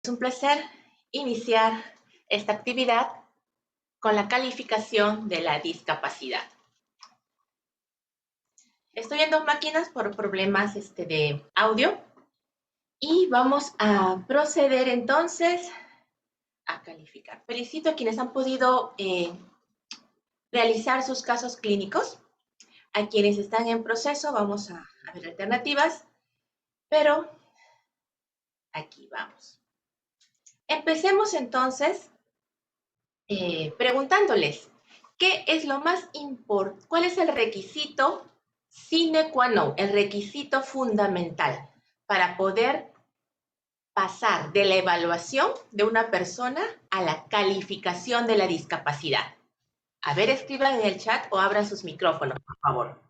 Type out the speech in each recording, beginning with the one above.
Es un placer iniciar esta actividad con la calificación de la discapacidad. Estoy en dos máquinas por problemas de audio y vamos a proceder entonces a calificar. Felicito a quienes han podido realizar sus casos clínicos. A quienes están en proceso vamos a ver alternativas, pero aquí vamos. Empecemos entonces preguntándoles, ¿qué es lo más importante? ¿Cuál es el requisito sine qua non, el requisito fundamental para poder pasar de la evaluación de una persona a la calificación de la discapacidad? A ver, escriban en el chat o abran sus micrófonos, por favor.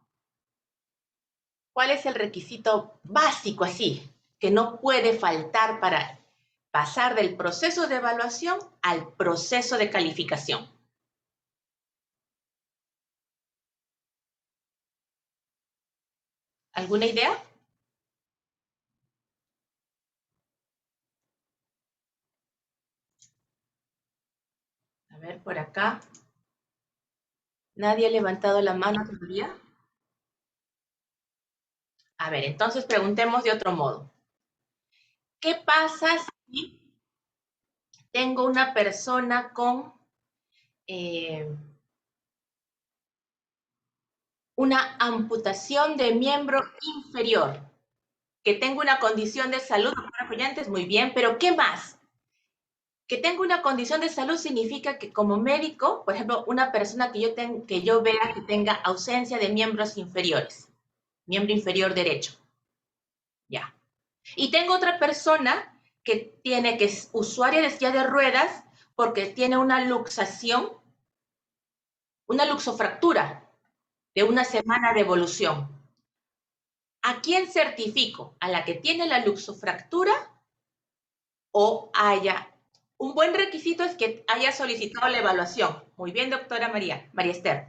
¿Cuál es el requisito básico así, que no puede faltar para pasar del proceso de evaluación al proceso de calificación? ¿Alguna idea? A ver, por acá. ¿Nadie ha levantado la mano todavía? A ver, entonces preguntemos de otro modo. ¿Qué pasa si tengo una persona con una amputación de miembro inferior? Que tengo una condición de salud, muy bien, pero ¿qué más? Que tengo una condición de salud significa que como médico, por ejemplo, una persona que yo vea que tenga ausencia de miembros inferiores, miembro inferior derecho, ya. Y tengo otra persona que es usuaria de silla de ruedas porque tiene una luxación, una luxofractura de una semana de evolución. ¿A quién certifico? ¿A la que tiene la luxofractura o haya? Un buen requisito es que haya solicitado la evaluación. Muy bien, doctora María Esther.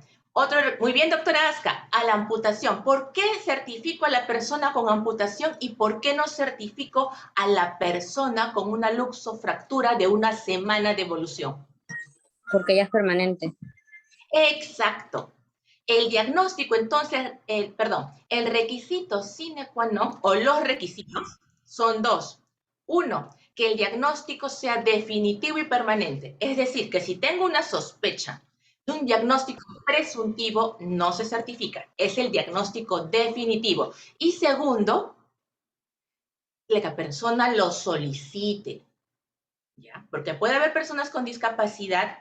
Muy bien, doctora Asca, a la amputación. ¿Por qué certifico a la persona con amputación y por qué no certifico a la persona con una luxofractura de una semana de evolución? Porque ya es permanente. Exacto. El diagnóstico, entonces, el requisito sine qua non, o los requisitos, son dos. Uno, que el diagnóstico sea definitivo y permanente. Es decir, que si tengo una sospecha de un diagnóstico presuntivo, no se certifica. Es el diagnóstico definitivo. Y segundo, que la persona lo solicite. ¿Ya? Porque puede haber personas con discapacidad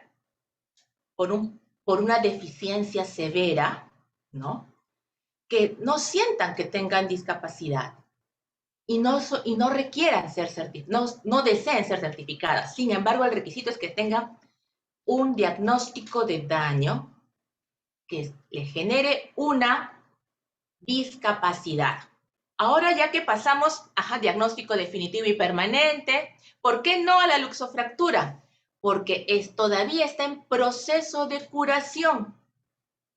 por una deficiencia severa, ¿no? Que no sientan que tengan discapacidad y no requieran ser certificadas, no deseen ser certificadas. Sin embargo, el requisito es que tengan un diagnóstico de daño que le genere una discapacidad. Ahora ya que pasamos a diagnóstico definitivo y permanente, ¿por qué no a la luxofractura? Porque todavía está en proceso de curación.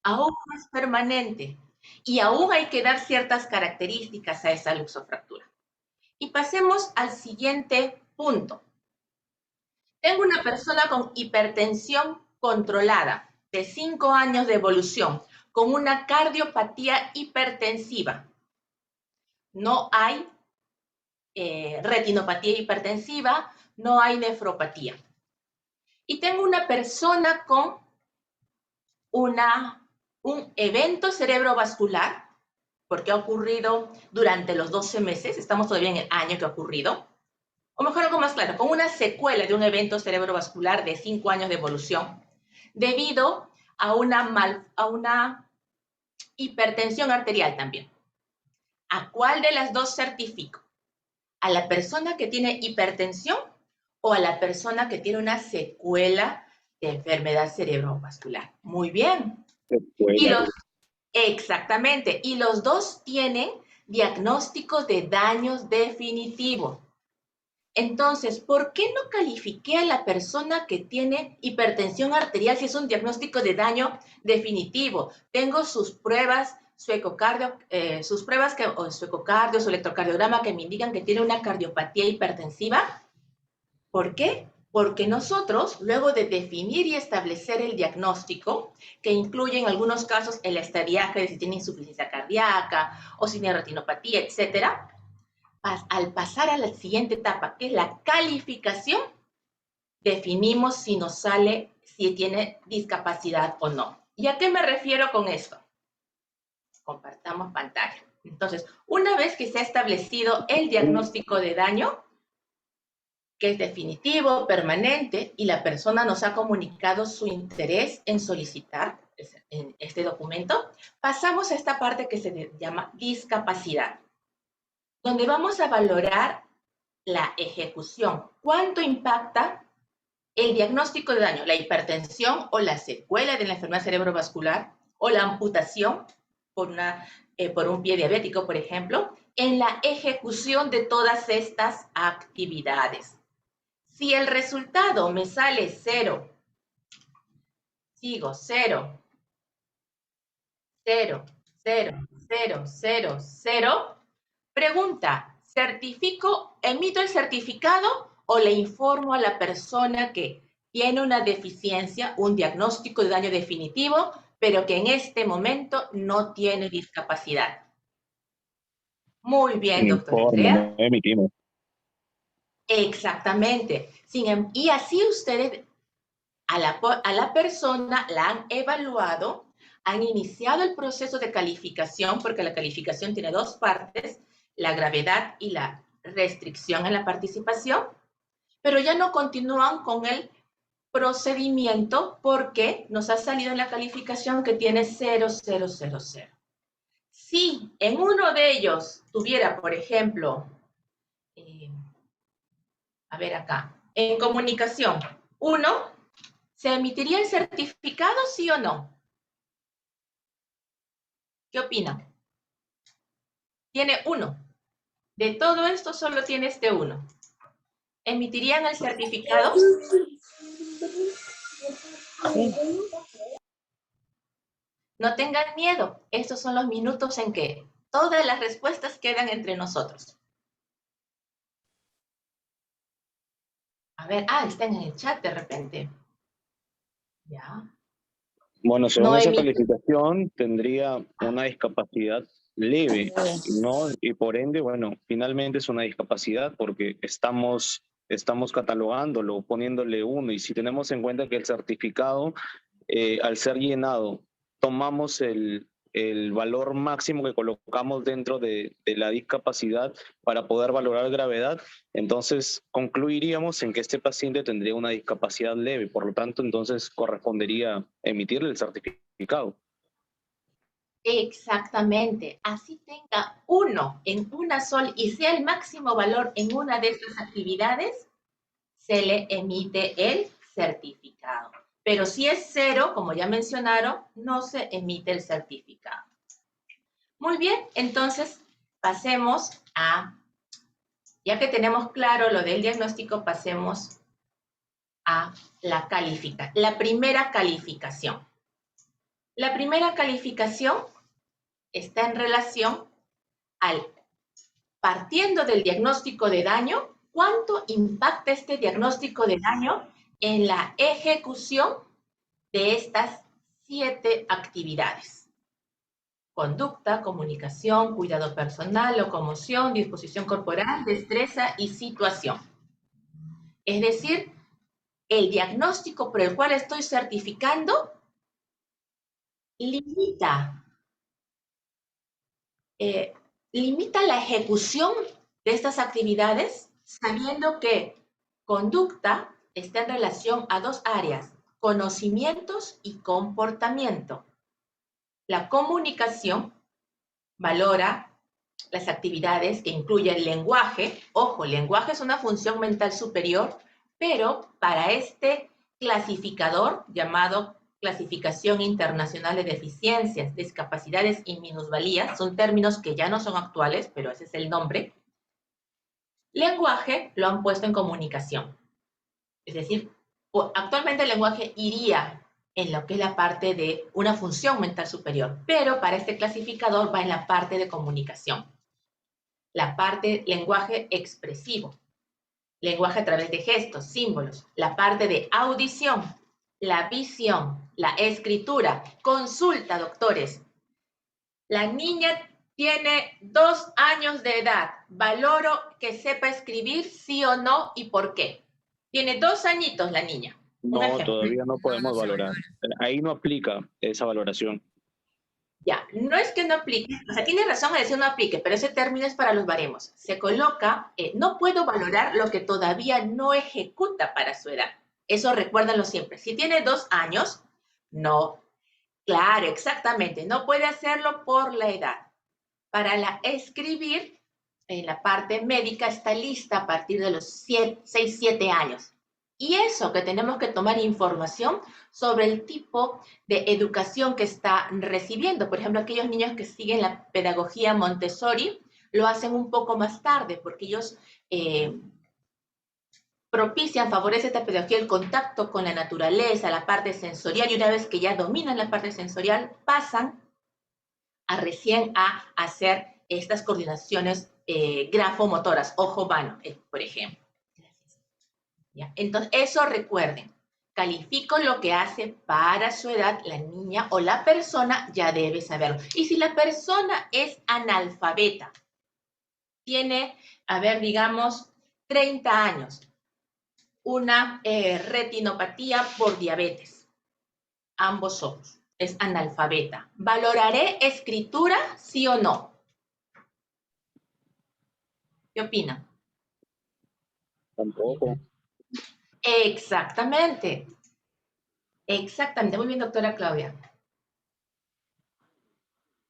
Aún no es permanente y aún hay que dar ciertas características a esa luxofractura. Y pasemos al siguiente punto. Tengo una persona con hipertensión controlada de 5 años de evolución con una cardiopatía hipertensiva. No hay retinopatía hipertensiva, no hay nefropatía. Y tengo una persona con un evento cerebrovascular, porque ha ocurrido durante los 12 meses, estamos todavía en el año que ha ocurrido, o mejor algo más claro, con una secuela de un evento cerebrovascular de 5 años de evolución, debido a una hipertensión arterial también. ¿A cuál de las dos certifico? ¿A la persona que tiene hipertensión o a la persona que tiene una secuela de enfermedad cerebrovascular? Muy bien. Exactamente. Y los dos tienen diagnóstico de daños definitivo. Entonces, ¿por qué no califiqué a la persona que tiene hipertensión arterial si es un diagnóstico de daño definitivo? Tengo sus pruebas, su ecocardio, su electrocardiograma que me indican que tiene una cardiopatía hipertensiva. ¿Por qué? Porque nosotros, luego de definir y establecer el diagnóstico, que incluye en algunos casos el estadiaje de si tiene insuficiencia cardíaca o si tiene retinopatía, etcétera, al pasar a la siguiente etapa, que es la calificación, definimos si nos sale, si tiene discapacidad o no. ¿Y a qué me refiero con esto? Compartamos pantalla. Entonces, una vez que se ha establecido el diagnóstico de daño, que es definitivo, permanente, y la persona nos ha comunicado su interés en solicitar en este documento, pasamos a esta parte que se llama discapacidad, donde vamos a valorar la ejecución. ¿Cuánto impacta el diagnóstico de daño? La hipertensión o la secuela de la enfermedad cerebrovascular o la amputación por un pie diabético, por ejemplo, en la ejecución de todas estas actividades. Si el resultado me sale 0, sigo 0, 0, 0, 0, 0, 0, pregunta, ¿emito el certificado o le informo a la persona que tiene una deficiencia, un diagnóstico de daño definitivo, pero que en este momento no tiene discapacidad? Muy bien, doctora Informe, Andrea. no emitimos. Exactamente. Y así ustedes a la persona la han evaluado, han iniciado el proceso de calificación, porque la calificación tiene dos partes, la gravedad y la restricción en la participación, pero ya no continúan con el procedimiento porque nos ha salido en la calificación que tiene 0, 0, 0, 0. Si en uno de ellos tuviera, por ejemplo, a ver acá, en comunicación, 1, ¿se emitiría el certificado, sí o no? ¿Qué opina? Tiene 1. De todo esto solo tiene este 1. ¿Emitirían el certificado? Sí. No tengan miedo. Estos son los minutos en que todas las respuestas quedan entre nosotros. A ver, están en el chat de repente. Ya. Bueno, según No esa emite. calificación, tendría una discapacidad leve, ¿no? Y por ende, bueno, finalmente es una discapacidad porque estamos catalogándolo, poniéndole 1. Y si tenemos en cuenta que el certificado, al ser llenado, tomamos el valor máximo que colocamos dentro de la discapacidad para poder valorar gravedad, entonces concluiríamos en que este paciente tendría una discapacidad leve, por lo tanto, entonces correspondería emitirle el certificado. Exactamente. Así tenga 1 en una sola y sea el máximo valor en una de estas actividades, se le emite el certificado. Pero si es 0, como ya mencionaron, no se emite el certificado. Muy bien, entonces pasemos ya que tenemos claro lo del diagnóstico, pasemos a la primera calificación. La primera calificación está en relación partiendo del diagnóstico de daño, ¿cuánto impacta este diagnóstico de daño en la ejecución de estas 7 actividades? Conducta, comunicación, cuidado personal, locomoción, disposición corporal, destreza y situación. Es decir, el diagnóstico por el cual estoy certificando limita la ejecución de estas actividades, sabiendo que conducta está en relación a 2 áreas, conocimientos y comportamiento. La comunicación valora las actividades que incluyen lenguaje. Ojo, lenguaje es una función mental superior, pero para este clasificador llamado Clasificación Internacional de Deficiencias, Discapacidades y Minusvalías, son términos que ya no son actuales, pero ese es el nombre. Lenguaje lo han puesto en comunicación. Es decir, actualmente el lenguaje iría en lo que es la parte de una función mental superior, pero para este clasificador va en la parte de comunicación, la parte lenguaje expresivo. lenguaje a través de gestos, símbolos, la parte de audición, la visión, la escritura, consulta, doctores. La niña tiene 2 años de edad. Valoro que sepa escribir, sí o no, y por qué. Tiene 2 añitos la niña. No, todavía no podemos no se valorar. Ahí no aplica esa valoración. Ya, no es que no aplique, o sea, tiene razón al decir no aplique, pero ese término es para los baremos. Se coloca, no puedo valorar lo que todavía no ejecuta para su edad. Eso recuérdenlo siempre. Si tiene 2 años, no. Claro, exactamente, no puede hacerlo por la edad. Para escribir, en la parte médica está lista a partir de los 6, 7 años. Y eso que tenemos que tomar información sobre el tipo de educación que está recibiendo. Por ejemplo, aquellos niños que siguen la pedagogía Montessori lo hacen un poco más tarde porque ellos propician, favorecen esta pedagogía el contacto con la naturaleza, la parte sensorial, y una vez que ya dominan la parte sensorial, pasan recién a hacer estas coordinaciones grafomotoras, ojo-mano, por ejemplo. ¿Ya? Entonces, eso recuerden, califico lo que hace para su edad la niña o la persona, ya debe saberlo. Y si la persona es analfabeta, tiene, a ver, digamos, 30 años, una retinopatía por diabetes, ambos ojos, es analfabeta. ¿Valoraré escritura, sí o no? ¿Qué opinan? Tampoco. Exactamente. Exactamente. Muy bien, doctora Claudia.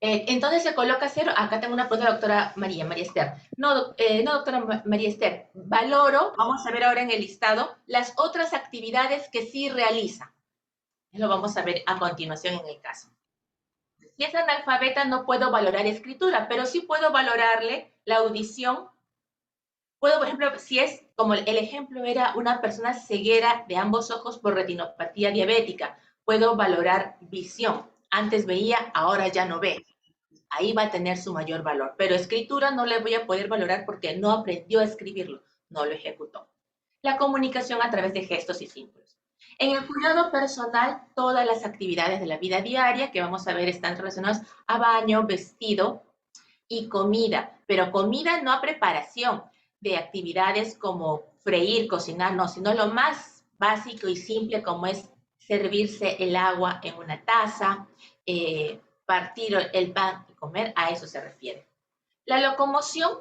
Entonces se coloca 0. Acá tengo una pregunta de la doctora María Esther. No, doctora María Esther. Valoro, vamos a ver ahora en el listado, las otras actividades que sí realiza. Lo vamos a ver a continuación en el caso. Si es analfabeta, no puedo valorar escritura, pero sí puedo valorarle la audición. Puedo, por ejemplo, si es, como el ejemplo era una persona ceguera de ambos ojos por retinopatía diabética, puedo valorar visión. Antes veía, ahora ya no ve. Ahí va a tener su mayor valor. Pero escritura no le voy a poder valorar porque no aprendió a escribirlo, no lo ejecutó. La comunicación a través de gestos y símbolos. En el cuidado personal, todas las actividades de la vida diaria que vamos a ver están relacionadas a baño, vestido y comida, pero comida no a preparación de actividades como freír, cocinar, no, sino lo más básico y simple como es servirse el agua en una taza, partir el pan y comer, a eso se refiere. La locomoción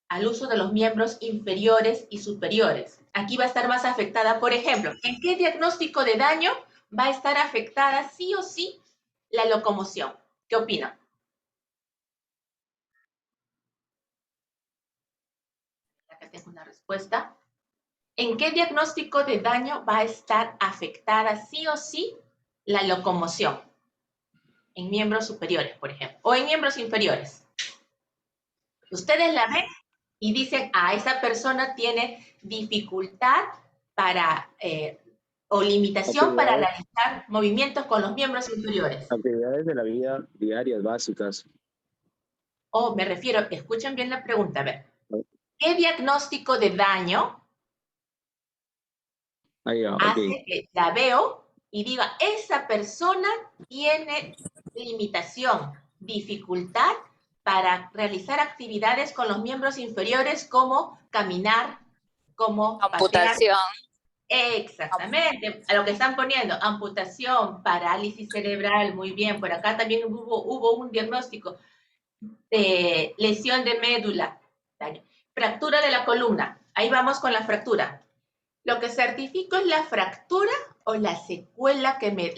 al uso de los miembros inferiores y superiores. Aquí va a estar más afectada, por ejemplo, ¿en qué diagnóstico de daño va a estar afectada sí o sí la locomoción? ¿Qué opinan? Acá tengo una respuesta. ¿En qué diagnóstico de daño va a estar afectada sí o sí la locomoción? En miembros superiores, por ejemplo, o en miembros inferiores. Ustedes la ven y dicen, esa persona tiene dificultad para, o limitación para realizar movimientos con los miembros inferiores. Actividades de la vida diarias básicas. Me refiero, escuchen bien la pregunta, a ver. ¿Qué diagnóstico de daño hace que la veo y diga, esa persona tiene limitación, dificultad para realizar actividades con los miembros inferiores como caminar, como amputación? Exactamente, a lo que están poniendo, amputación, parálisis cerebral, muy bien, por acá también hubo un diagnóstico de lesión de médula, fractura de la columna, ahí vamos con la fractura. Lo que certifico es la fractura o la secuela que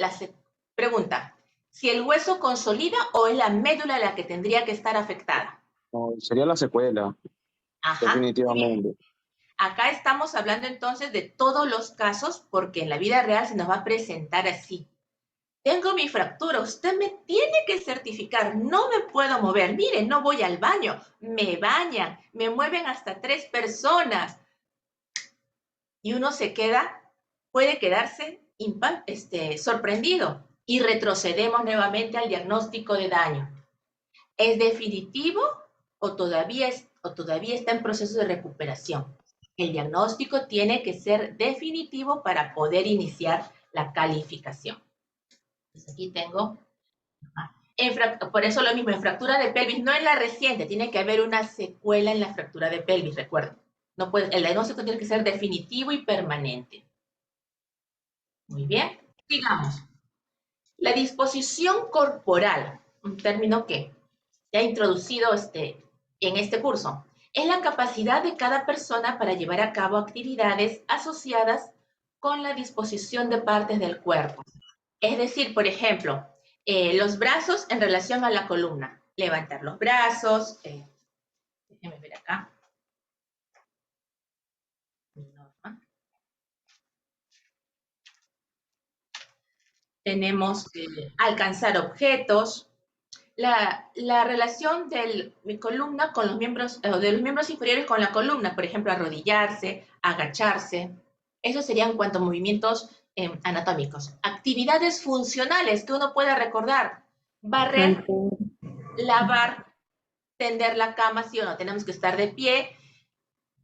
pregunta, si el hueso consolida o es la médula la que tendría que estar afectada. No, sería la secuela. Ajá. Definitivamente. Acá estamos hablando entonces de todos los casos porque en la vida real se nos va a presentar así. Tengo mi fractura, usted me tiene que certificar, no me puedo mover. Miren, no voy al baño, me bañan, me mueven hasta 3 personas. Y uno puede quedarse sorprendido y retrocedemos nuevamente al diagnóstico de daño. ¿Es definitivo o todavía está en proceso de recuperación? El diagnóstico tiene que ser definitivo para poder iniciar la calificación. Entonces aquí tengo, por eso lo mismo, en fractura de pelvis, no en la reciente, tiene que haber una secuela en la fractura de pelvis, recuerden. No puede, el diagnóstico tiene que ser definitivo y permanente. Muy bien, sigamos. La disposición corporal, un término que ya he introducido en este curso, es la capacidad de cada persona para llevar a cabo actividades asociadas con la disposición de partes del cuerpo. Es decir, por ejemplo, los brazos en relación a la columna. Levantar los brazos. Déjenme ver acá. Tenemos alcanzar objetos. La relación de mi columna con los miembros, de los miembros inferiores con la columna, por ejemplo, arrodillarse, agacharse. Eso serían en cuanto a movimientos anatómicos. Actividades funcionales que uno pueda recordar. Barrer, lavar, tender la cama, sí o no. Tenemos que estar de pie,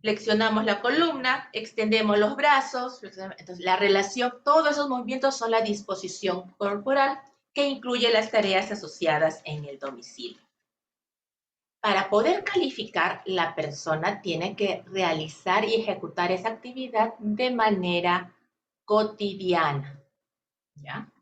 flexionamos la columna, extendemos los brazos. Entonces, la relación, todos esos movimientos son la disposición corporal que incluye las tareas asociadas en el domicilio. Para poder calificar, la persona tiene que realizar y ejecutar esa actividad de manera cotidiana. ¿Ya?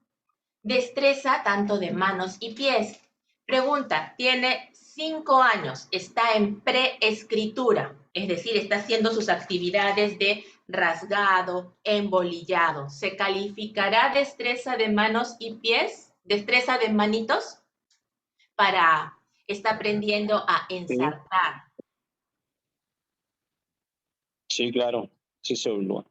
Destreza tanto de manos y pies. Pregunta, tiene 5 años, está en preescritura, es decir, está haciendo sus actividades de rasgado, embolillado. ¿Se calificará destreza de manos y pies? ¿Destreza de manitos? Está aprendiendo a ensartar. Sí, claro, sí se evalúa.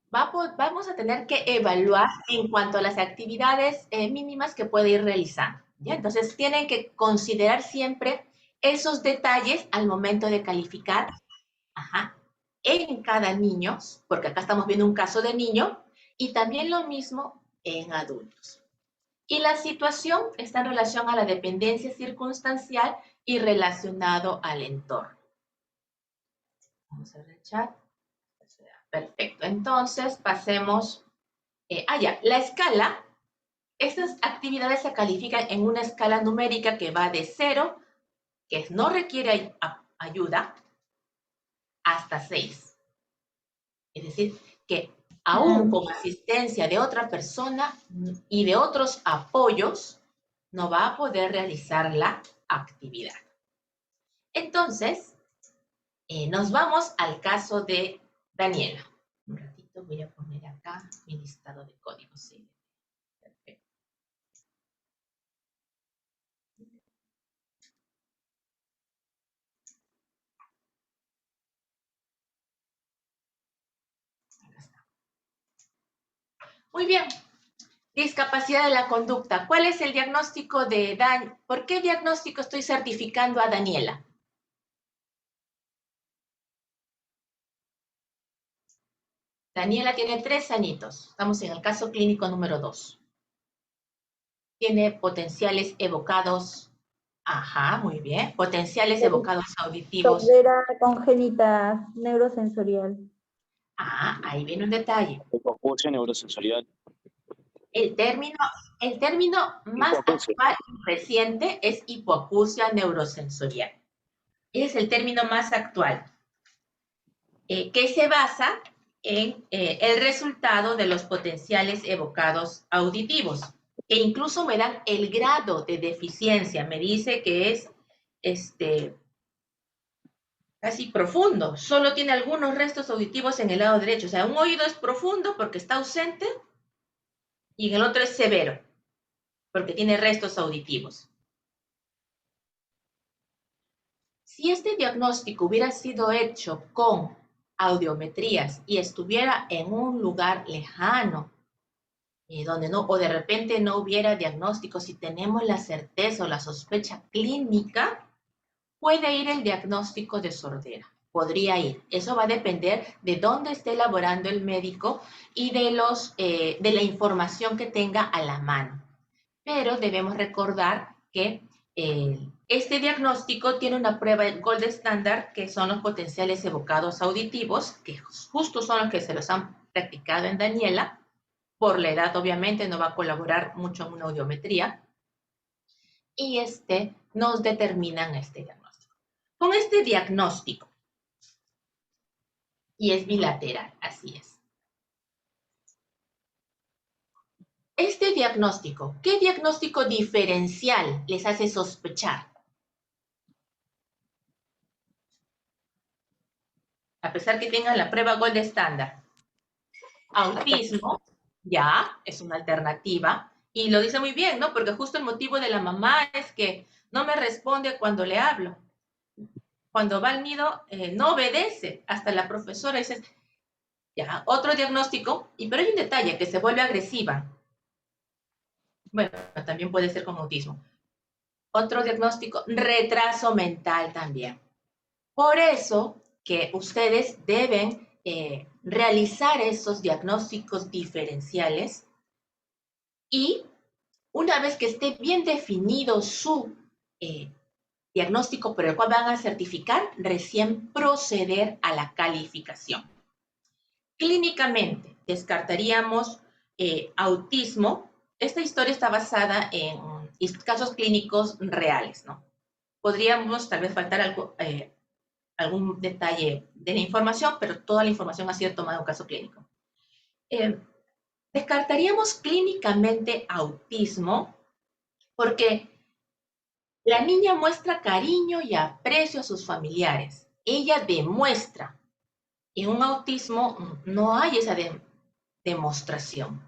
Vamos a tener que evaluar en cuanto a las actividades mínimas que puede ir realizando. ¿Ya? Entonces, tienen que considerar siempre esos detalles al momento de calificar en cada niño, porque acá estamos viendo un caso de niño, y también lo mismo en adultos. Y la situación está en relación a la dependencia circunstancial y relacionado al entorno. Vamos a ver el chat. Perfecto. Entonces, pasemos. La escala. Estas actividades se califican en una escala numérica que va de 0, que no requiere ayuda, hasta 6. Es decir, que aún con asistencia de otra persona y de otros apoyos, no va a poder realizar la actividad. Entonces, nos vamos al caso de Daniela. Un ratito voy a poner acá mi listado de códigos. ¿Sí? Perfecto. Acá está. Muy bien. Discapacidad de la conducta. ¿Cuál es el diagnóstico de Dan? ¿Por qué diagnóstico estoy certificando a Daniela? Daniela tiene 3 añitos. Estamos en el caso clínico número 2. Tiene potenciales evocados. Ajá, muy bien. Potenciales evocados auditivos. Sordera congénita neurosensorial. Ah, ahí viene un detalle. Hipoacusia neurosensorial. El término más actual y reciente es hipoacusia neurosensorial. Es el término más actual, que se basa en el resultado de los potenciales evocados auditivos, que incluso me dan el grado de deficiencia. Me dice que es casi profundo, solo tiene algunos restos auditivos en el lado derecho. O sea, un oído es profundo porque está ausente y en el otro es severo porque tiene restos auditivos. Si este diagnóstico hubiera sido hecho con audiometrías y estuviera en un lugar lejano, donde no, o de repente no hubiera diagnóstico, si tenemos la certeza o la sospecha clínica, puede ir el diagnóstico de sordera. Podría ir. Eso va a depender de dónde esté elaborando el médico y de la información que tenga a la mano. Pero debemos recordar que el Este diagnóstico tiene una prueba Gold Standard, que son los potenciales evocados auditivos, que justo son los que se los han practicado en Daniela. Por la edad, obviamente, no va a colaborar mucho en una audiometría. Y nos determinan este diagnóstico. Con este diagnóstico, y es bilateral, así es. Este diagnóstico, ¿qué diagnóstico diferencial les hace sospechar? A pesar que tengan la prueba Gold Standard. Autismo, ya, es una alternativa. Y lo dice muy bien, ¿no? Porque justo el motivo de la mamá es que no me responde cuando le hablo. Cuando va al nido, no obedece. Hasta la profesora dice, ya, otro diagnóstico. Pero hay un detalle, que se vuelve agresiva. Bueno, también puede ser con autismo. Otro diagnóstico, retraso mental también. Por eso que ustedes deben realizar esos diagnósticos diferenciales y una vez que esté bien definido su diagnóstico por el cual van a certificar, recién proceder a la calificación. Clínicamente, descartaríamos autismo. Esta historia está basada en casos clínicos reales, ¿no? Podríamos tal vez faltar algún detalle de la información, pero toda la información ha sido tomada en un caso clínico. Descartaríamos clínicamente autismo porque la niña muestra cariño y aprecio a sus familiares. Ella demuestra. En un autismo no hay esa demostración.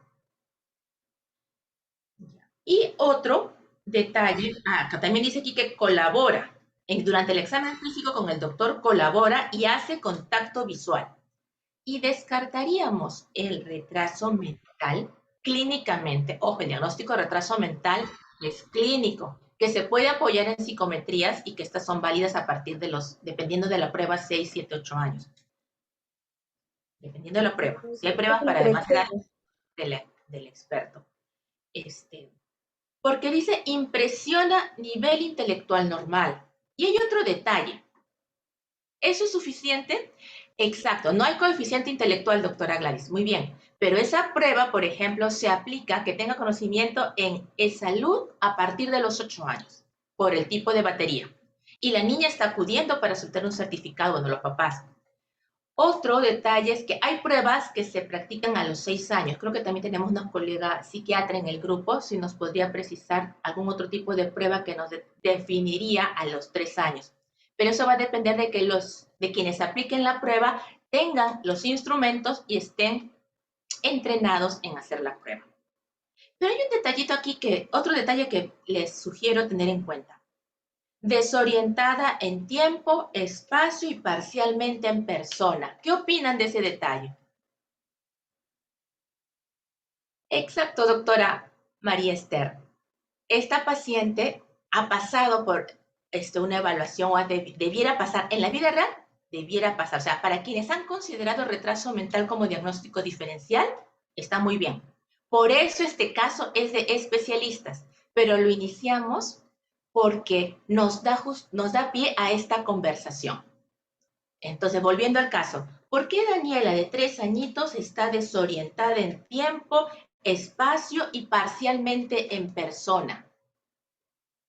Y otro detalle, acá también dice aquí que colabora. Durante el examen físico con el doctor colabora y hace contacto visual. Y descartaríamos el retraso mental clínicamente. Ojo, el diagnóstico de retraso mental es clínico, que se puede apoyar en psicometrías y que estas son válidas a partir de dependiendo de la prueba, 6, 7, 8 años. Dependiendo de la prueba. Si hay pruebas para además edad del experto. Porque dice, impresiona nivel intelectual normal. Y hay otro detalle. ¿Eso es suficiente? Exacto, no hay coeficiente intelectual, doctora Gladys, muy bien. Pero esa prueba, por ejemplo, se aplica que tenga conocimiento en salud a partir de los 8 años, por el tipo de batería. Y la niña está acudiendo para soltar un certificado, bueno, los papás. Otro detalle es que hay pruebas que se practican a los 6 años. Creo que también tenemos una colega psiquiatra en el grupo, si nos podría precisar algún otro tipo de prueba que nos definiría a los 3 años. Pero eso va a depender de quienes apliquen la prueba tengan los instrumentos y estén entrenados en hacer la prueba. Pero hay un detallito aquí otro detalle que les sugiero tener en cuenta. Desorientada en tiempo, espacio y parcialmente en persona. ¿Qué opinan de ese detalle? Exacto, doctora María Esther. Esta paciente ha pasado por una evaluación o debiera pasar, en la vida real, debiera pasar. O sea, para quienes han considerado retraso mental como diagnóstico diferencial, está muy bien. Por eso este caso es de especialistas, pero lo iniciamos porque nos da pie a esta conversación. Entonces, volviendo al caso, ¿por qué Daniela de 3 añitos está desorientada en tiempo, espacio y parcialmente en persona?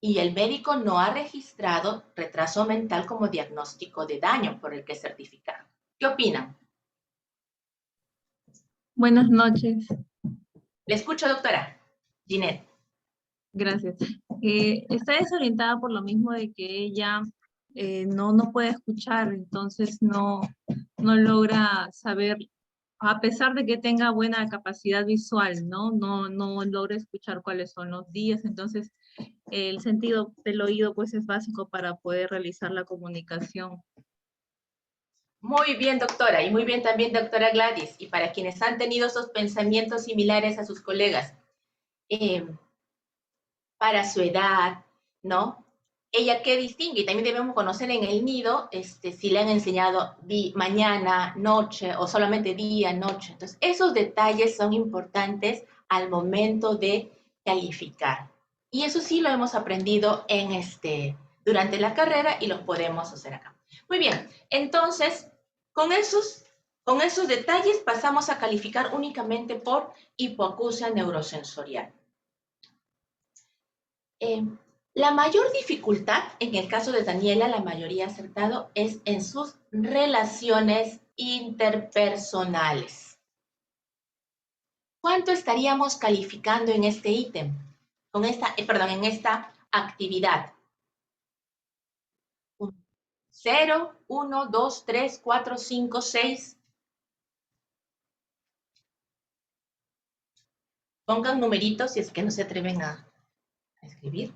Y el médico no ha registrado retraso mental como diagnóstico de daño por el que certificar. ¿Qué opinan? Buenas noches. Le escucho, doctora Ginette. Gracias. Está desorientada por lo mismo de que ella no puede escuchar, entonces no logra saber, a pesar de que tenga buena capacidad visual, no logra escuchar cuáles son los días, entonces el sentido del oído pues es básico para poder realizar la comunicación. Muy bien, doctora, y muy bien también, doctora Gladys, y para quienes han tenido esos pensamientos similares a sus colegas, para su edad, ¿no? Ella, ¿qué distingue? Y también debemos conocer en el nido si le han enseñado mañana, noche, o solamente día, noche. Entonces, esos detalles son importantes al momento de calificar. Y eso sí lo hemos aprendido en durante la carrera y los podemos hacer acá. Muy bien, entonces, con esos detalles pasamos a calificar únicamente por hipoacusia neurosensorial. La mayor dificultad, en el caso de Daniela, la mayoría acertado, es en sus relaciones interpersonales. ¿Cuánto estaríamos calificando en este ítem? En esta actividad. 0, 1, 2, 3, 4, 5, 6. Pongan numeritos si es que no se atreven a escribir.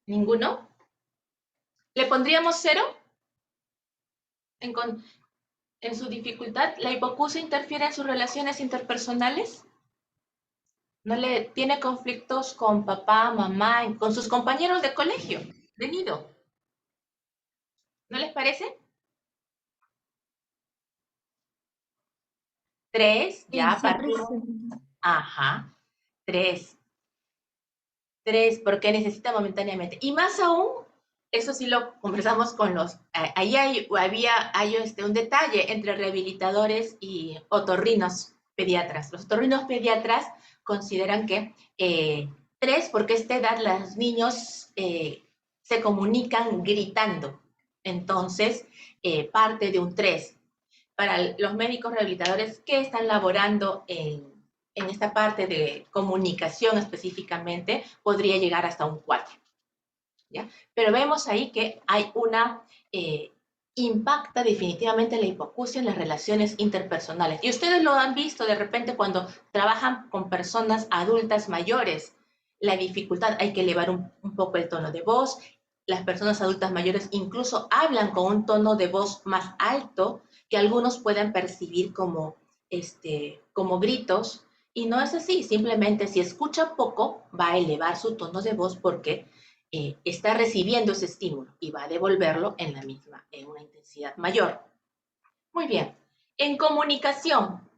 ¿Ninguno? ¿Le pondríamos 0? En su dificultad, ¿la hipoacusia interfiere en sus relaciones interpersonales? ¿No le tiene conflictos con papá, mamá, con sus compañeros de colegio, de nido? ¿No les parece? 3, ya, ajá, 3. 3, porque necesita momentáneamente. Y más aún, eso sí lo conversamos con los... Ahí hay un detalle entre rehabilitadores y otorrinos pediatras. Los otorrinos pediatras consideran que 3, porque a esta edad los niños se comunican gritando. Entonces, parte de un 3. Para los médicos rehabilitadores que están laborando en esta parte de comunicación específicamente, podría llegar hasta un 4. ¿Ya? Pero vemos ahí que hay impacta definitivamente la hipoacusia en las relaciones interpersonales. Y ustedes lo han visto de repente cuando trabajan con personas adultas mayores, la dificultad, hay que elevar un poco el tono de voz. Las personas adultas mayores incluso hablan con un tono de voz más alto que algunos pueden percibir como gritos, y no es así. Simplemente si escucha poco, va a elevar su tono de voz porque está recibiendo ese estímulo y va a devolverlo en una intensidad mayor. Muy bien. En comunicación,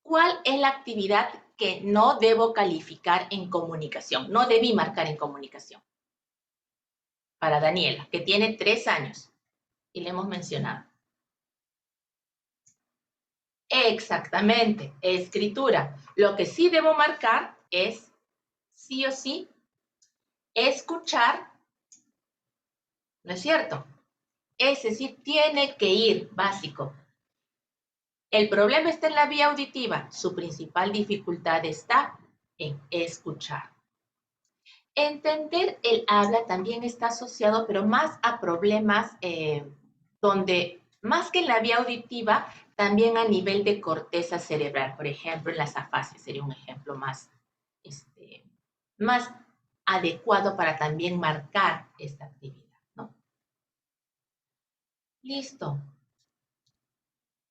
¿cuál es la actividad que no debo calificar en comunicación? No debí marcar en comunicación. Para Daniela, que tiene 3 años y le hemos mencionado. Exactamente, escritura. Lo que sí debo marcar es, sí o sí, escuchar, ¿no es cierto? Es decir, tiene que ir, básico. El problema está en la vía auditiva. Su principal dificultad está en escuchar. Entender el habla también está asociado, pero más a problemas donde, más que en la vía auditiva, también a nivel de corteza cerebral. Por ejemplo, en las afasias sería un ejemplo más adecuado para también marcar esta actividad, ¿no? Listo.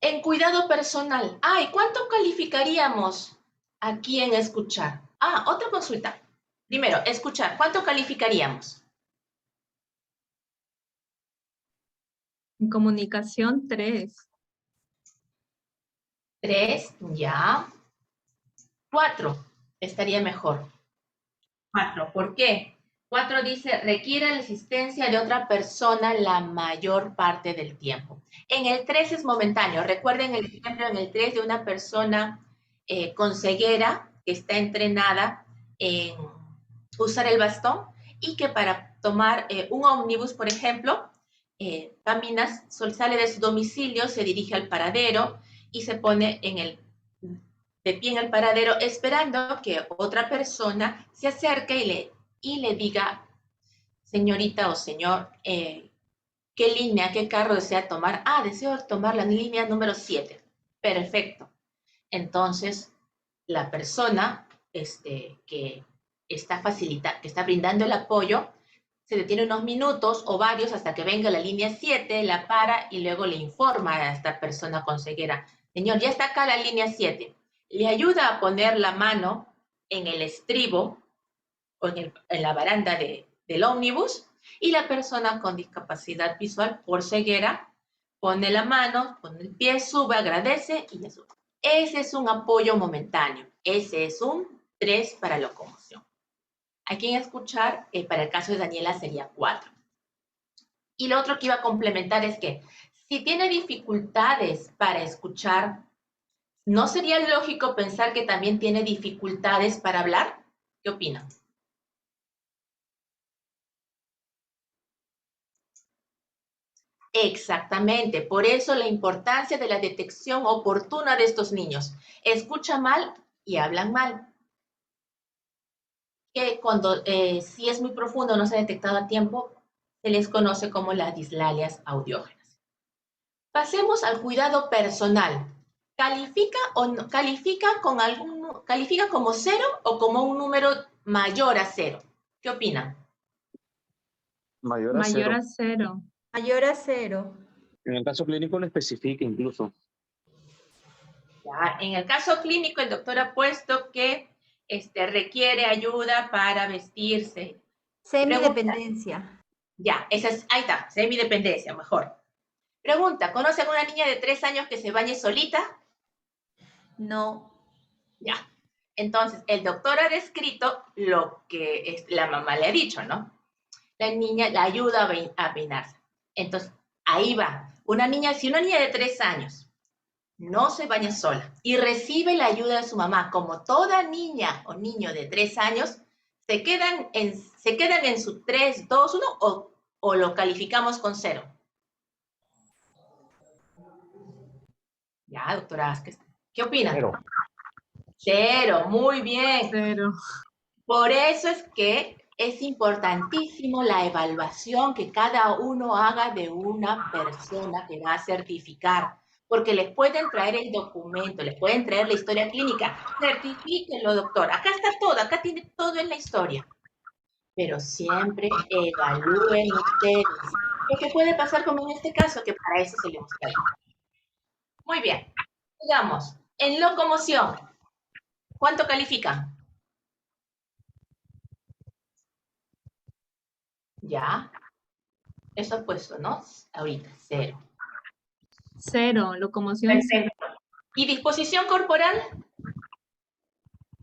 En cuidado personal. Ay, ¿cuánto calificaríamos aquí en escuchar? Otra consulta. Primero, escuchar. ¿Cuánto calificaríamos? En comunicación, 3. 3, ya. 4, estaría mejor. 4, ¿por qué? 4 dice, requiere la asistencia de otra persona la mayor parte del tiempo. En el 3 es momentáneo. Recuerden el ejemplo en el 3 de una persona con ceguera que está entrenada en usar el bastón y que para tomar un ómnibus, por ejemplo, sale de su domicilio, se dirige al paradero y se pone de pie en el paradero esperando que otra persona se acerque y le diga, señorita o señor, ¿qué línea, qué carro desea tomar? Deseo tomar la línea número 7. Perfecto. Entonces, la persona que está brindando el apoyo, se detiene unos minutos o varios hasta que venga la línea 7, la para y luego le informa a esta persona con ceguera, señor, ya está acá la línea 7. Le ayuda a poner la mano en el estribo o en la baranda del ómnibus y la persona con discapacidad visual por ceguera Pone la mano, pone el pie, sube, agradece y ya sube. Ese es un apoyo momentáneo. Ese es un 3 para locomoción. Aquí en escuchar, para el caso de Daniela sería 4. Y lo otro que iba a complementar es que si tiene dificultades para escuchar, ¿no sería lógico pensar que también tiene dificultades para hablar? ¿Qué opinan? Exactamente, por eso la importancia de la detección oportuna de estos niños. Escucha mal y hablan mal. Que cuando si es muy profundo, no se ha detectado a tiempo, se les conoce como las dislalias audiógenas. Pasemos al cuidado personal. ¿Califica o no? ¿Califica como 0 o como un número mayor a 0? ¿Qué opinan? Mayor a Mayor 0. a 0. Mayor a 0. En el caso clínico lo especifica incluso. Ya, en el caso clínico, el doctor ha puesto que requiere ayuda para vestirse. Semidependencia. Ya, ahí está, semidependencia, mejor. Pregunta, ¿conocen una niña de 3 años que se bañe solita? No. Ya. Entonces, el doctor ha descrito lo que la mamá le ha dicho, ¿no? La niña la ayuda a peinarse. Entonces, ahí va. Si una niña de 3 años no se baña sola y recibe la ayuda de su mamá, como toda niña o niño de 3 años, se quedan en su 3, 2, 1 o lo calificamos con 0. Ya, doctora Vázquez. ¿Qué opina? 0. 0, muy bien. 0. Por eso es que es importantísimo la evaluación que cada uno haga de una persona que va a certificar, porque les pueden traer el documento, les pueden traer la historia clínica. Certifíquenlo, doctor. Acá está todo, acá tiene todo en la historia. Pero siempre evalúen ustedes. Lo que puede pasar como en este caso, que para eso se le busca. Muy bien. Digamos, en locomoción, ¿cuánto califican? Ya. Eso puesto, ¿no? Ahorita, 0. 0. Locomoción 0. Perfecto. ¿Y disposición corporal?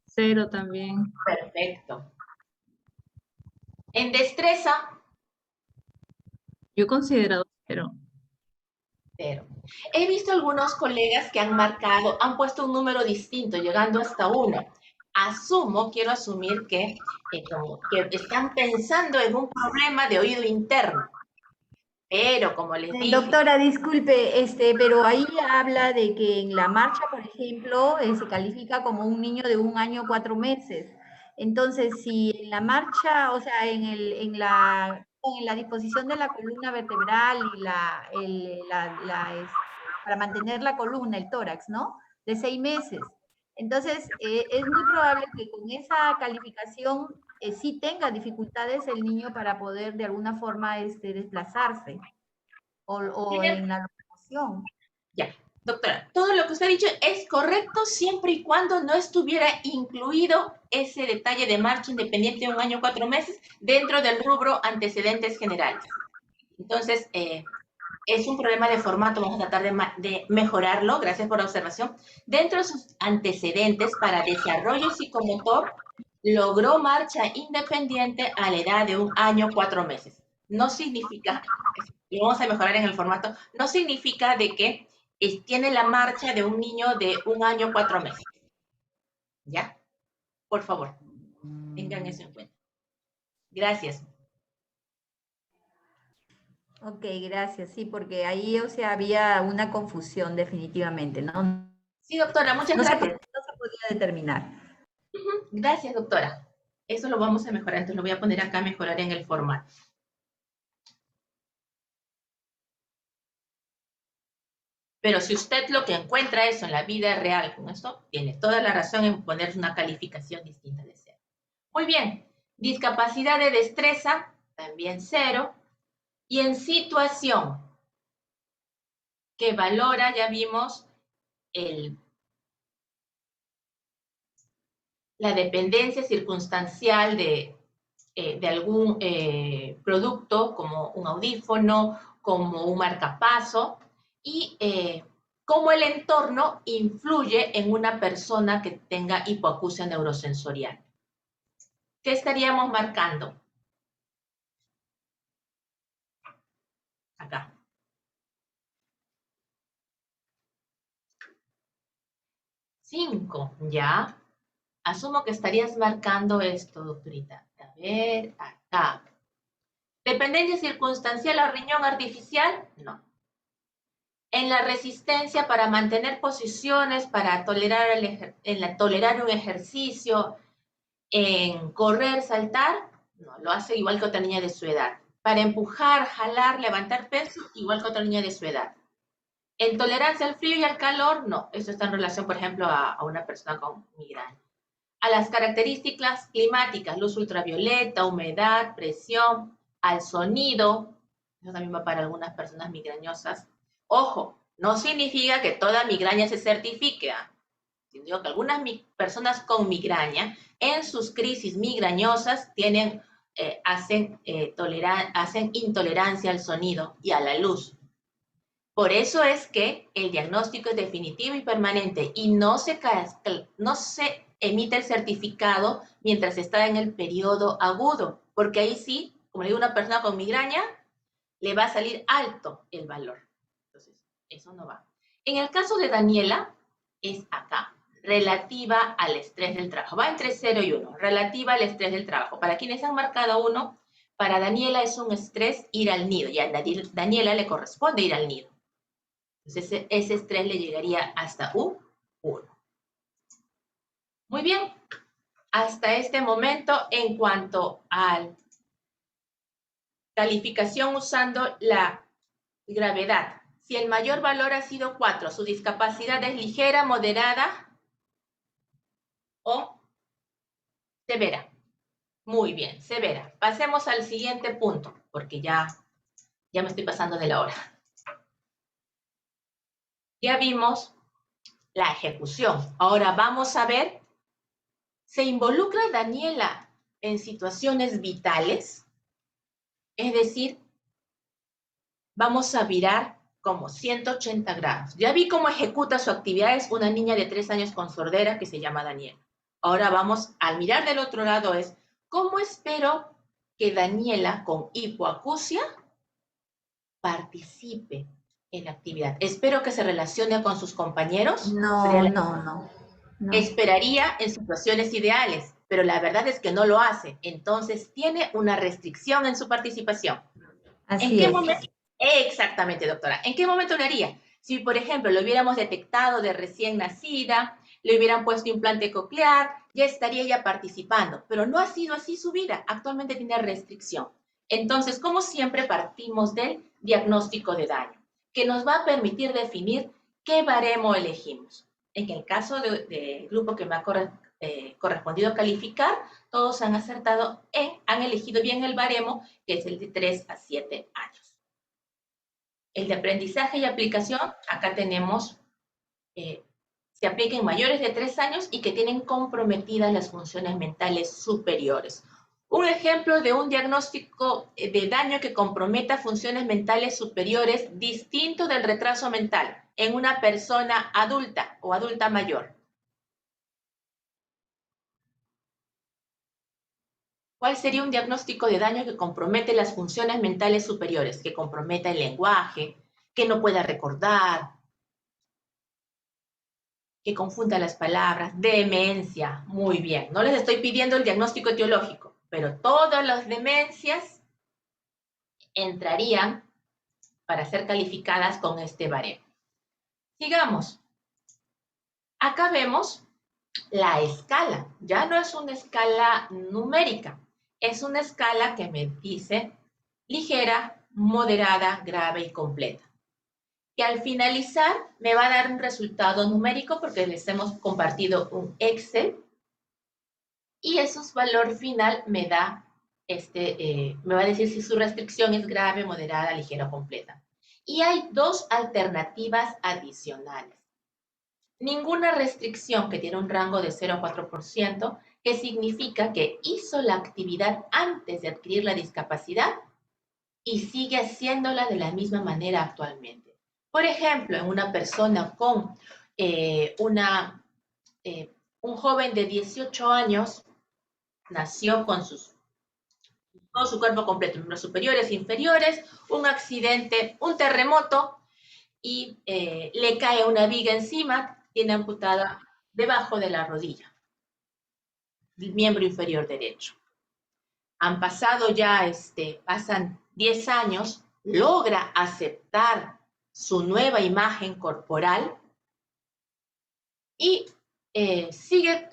0 también. Perfecto. En destreza, Yo considero 0. 0. He visto algunos colegas que han puesto un número distinto, llegando hasta 1. Quiero asumir que están pensando en un problema de oído interno. Pero, como les dije... Doctora, disculpe, pero ahí habla de que en la marcha, por ejemplo, se califica como un niño de 1 año 4 meses. Entonces, si en la marcha, o sea, en la disposición de la columna vertebral y para mantener la columna, el tórax, ¿no? De 6 meses. Entonces, es muy probable que con esa calificación sí tenga dificultades el niño para poder de alguna forma desplazarse o en la locomoción. Ya, doctora, todo lo que usted ha dicho es correcto siempre y cuando no estuviera incluido ese detalle de marcha independiente de 1 año 4 meses dentro del rubro antecedentes generales. Entonces, es un problema de formato, vamos a tratar de mejorarlo, gracias por la observación. Dentro de sus antecedentes para desarrollo psicomotor, logró marcha independiente a la edad de 1 año 4 meses. No significa, y vamos a mejorar en el formato, no significa de que tiene la marcha de un niño de 1 año 4 meses. ¿Ya? Por favor, tengan eso en cuenta. Gracias. Ok, gracias. Sí, porque ahí, o sea, había una confusión definitivamente, ¿no? Sí, doctora, muchas gracias. No se podía determinar. Gracias, doctora. Eso lo vamos a mejorar, entonces lo voy a poner acá, mejorar en el formato. Pero si usted lo que encuentra eso en la vida real con esto, tiene toda la razón en poner una calificación distinta de 0. Muy bien. Discapacidad de destreza, también 0. Y en situación, que valora, ya vimos, la dependencia circunstancial de algún producto, como un audífono, como un marcapaso, y cómo el entorno influye en una persona que tenga hipoacusia neurosensorial. ¿Qué estaríamos marcando? Acá. Cinco, ¿ya? Asumo que estarías marcando esto, doctorita. A ver, acá. ¿Dependencia circunstancial o riñón artificial? No. En la resistencia para mantener posiciones, para tolerar, tolerar un ejercicio, en correr, saltar, no, lo hace igual que otra niña de su edad. Para empujar, jalar, levantar peso, igual que otra niña de su edad. En tolerancia al frío y al calor, no. Esto está en relación, por ejemplo, a una persona con migraña. A las características climáticas, luz ultravioleta, humedad, presión, al sonido, eso también va para algunas personas migrañosas. Ojo, no significa que toda migraña se certifique, sino que algunas personas con migraña, en sus crisis migrañosas, hacen intolerancia al sonido y a la luz. Por eso es que el diagnóstico es definitivo y permanente y no se emite el certificado mientras está en el periodo agudo, porque ahí sí, como le digo, una persona con migraña, le va a salir alto el valor. Entonces, eso no va. En el caso de Daniela, es acá, relativa al estrés del trabajo. Va entre 0 y 1, relativa al estrés del trabajo. Para quienes han marcado 1, para Daniela es un estrés ir al nido, y a Daniela le corresponde ir al nido. Entonces, ese estrés le llegaría hasta U1. Muy bien. Hasta este momento, en cuanto a calificación usando la gravedad. Si el mayor valor ha sido 4, su discapacidad es ligera, moderada o severa. Muy bien, severa. Pasemos al siguiente punto, porque ya me estoy pasando de la hora. Ya vimos la ejecución. Ahora vamos a ver, ¿se involucra Daniela en situaciones vitales? Es decir, vamos a virar como 180 grados. Ya vi cómo ejecuta su actividad, es una niña de 3 años con sordera que se llama Daniela. Ahora vamos, al mirar del otro lado es, ¿cómo espero que Daniela con hipoacusia participe en la actividad? ¿Espero que se relacione con sus compañeros? No. Esperaría en situaciones ideales, pero la verdad es que no lo hace. Entonces tiene una restricción en su participación. ¿En qué momento? Exactamente, doctora. ¿En qué momento lo haría? Si, por ejemplo, lo hubiéramos detectado de recién nacida, le hubieran puesto implante coclear, ya estaría ella participando, pero no ha sido así su vida. Actualmente tiene restricción. Entonces, como siempre, partimos del diagnóstico de daño, que nos va a permitir definir qué baremo elegimos. En el caso del grupo que me ha correspondido calificar, todos han acertado han elegido bien el baremo, que es el de 3 a 7 años. El de aprendizaje y aplicación, acá tenemos, se aplica en mayores de 3 años y que tienen comprometidas las funciones mentales superiores. Un ejemplo de un diagnóstico de daño que comprometa funciones mentales superiores distinto del retraso mental en una persona adulta o adulta mayor. ¿Cuál sería un diagnóstico de daño que compromete las funciones mentales superiores? Que comprometa el lenguaje, que no pueda recordar, que confunda las palabras, demencia. Muy bien, no les estoy pidiendo el diagnóstico etiológico, pero todas las demencias entrarían para ser calificadas con este baremo. Sigamos. Acá vemos la escala. Ya no es una escala numérica, es una escala que me dice ligera, moderada, grave y completa. Que al finalizar me va a dar un resultado numérico porque les hemos compartido un Excel y ese valor final me da, me va a decir si su restricción es grave, moderada, ligera o completa. Y hay 2 alternativas adicionales. Ninguna restricción, que tiene un rango de 0 a 4%, que significa que hizo la actividad antes de adquirir la discapacidad y sigue haciéndola de la misma manera actualmente. Por ejemplo, en una persona con un joven de 18 años, nació con todo su cuerpo completo, miembros superiores, inferiores, un accidente, un terremoto, y le cae una viga encima, tiene amputada debajo de la rodilla, el miembro inferior derecho. Han pasado ya, pasan 10 años, logra aceptar su nueva imagen corporal y sigue,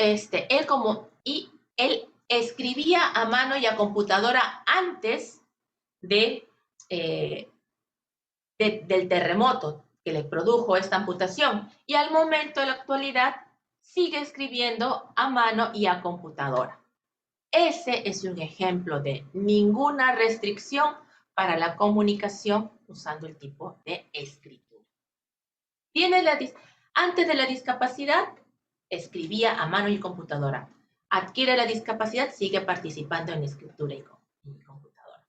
él escribía a mano y a computadora antes del terremoto que le produjo esta amputación, y al momento de la actualidad sigue escribiendo a mano y a computadora. Ese es un ejemplo de ninguna restricción para la comunicación usando el tipo de escritura. Antes de la discapacidad, escribía a mano y computadora. Adquiere la discapacidad, sigue participando en escritura y computadora.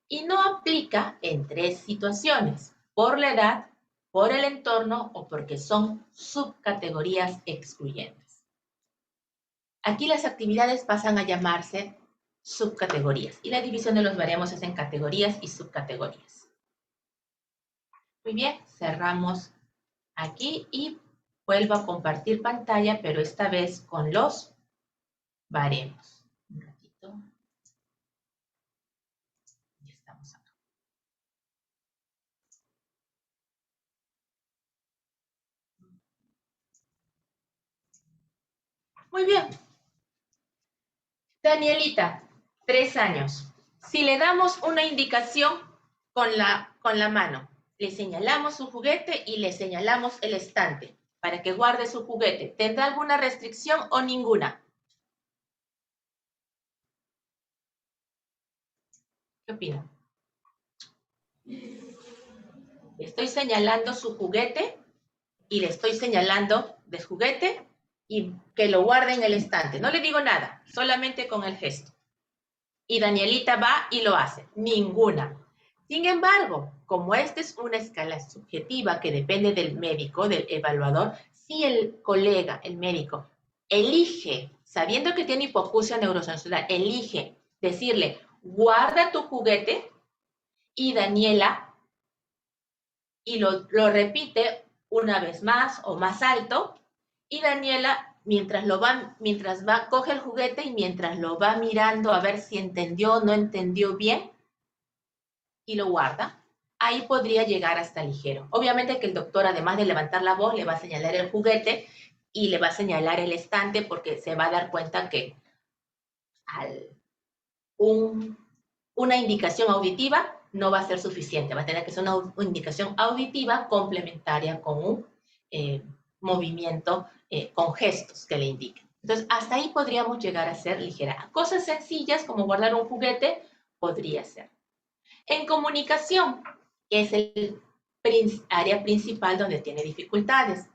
Y no aplica en 3 situaciones: por la edad, por el entorno o porque son subcategorías excluyentes. Aquí las actividades pasan a llamarse subcategorías y la división de los baremos es en categorías y subcategorías. Muy bien, cerramos aquí y vuelvo a compartir pantalla, pero esta vez con los baremos. Un ratito. Ya estamos acá. Muy bien. Danielita, 3 años. Si le damos una indicación con la mano, le señalamos su juguete y le señalamos el estante para que guarde su juguete, ¿tendrá alguna restricción o ninguna? ¿Qué opina? Le estoy señalando su juguete y le estoy señalando de juguete y que lo guarde en el estante. No le digo nada, solamente con el gesto. Y Danielita va y lo hace. Ninguna. Sin embargo, como esta es una escala subjetiva que depende del médico, del evaluador, si el colega, el médico, elige, sabiendo que tiene hipoacusia neurosensorial, elige decirle, guarda tu juguete, y Daniela, y lo repite una vez más o más alto, y Daniela, coge el juguete y mientras lo va mirando a ver si entendió o no entendió bien, y lo guarda, ahí podría llegar hasta ligero. Obviamente que el doctor, además de levantar la voz, le va a señalar el juguete y le va a señalar el estante, porque se va a dar cuenta que una indicación auditiva no va a ser suficiente, va a tener que ser una indicación auditiva complementaria con un movimiento con gestos que le indiquen. Entonces, hasta ahí podríamos llegar a ser ligera. Cosas sencillas como guardar un juguete podría ser. En comunicación, que es el área principal donde tiene dificultades.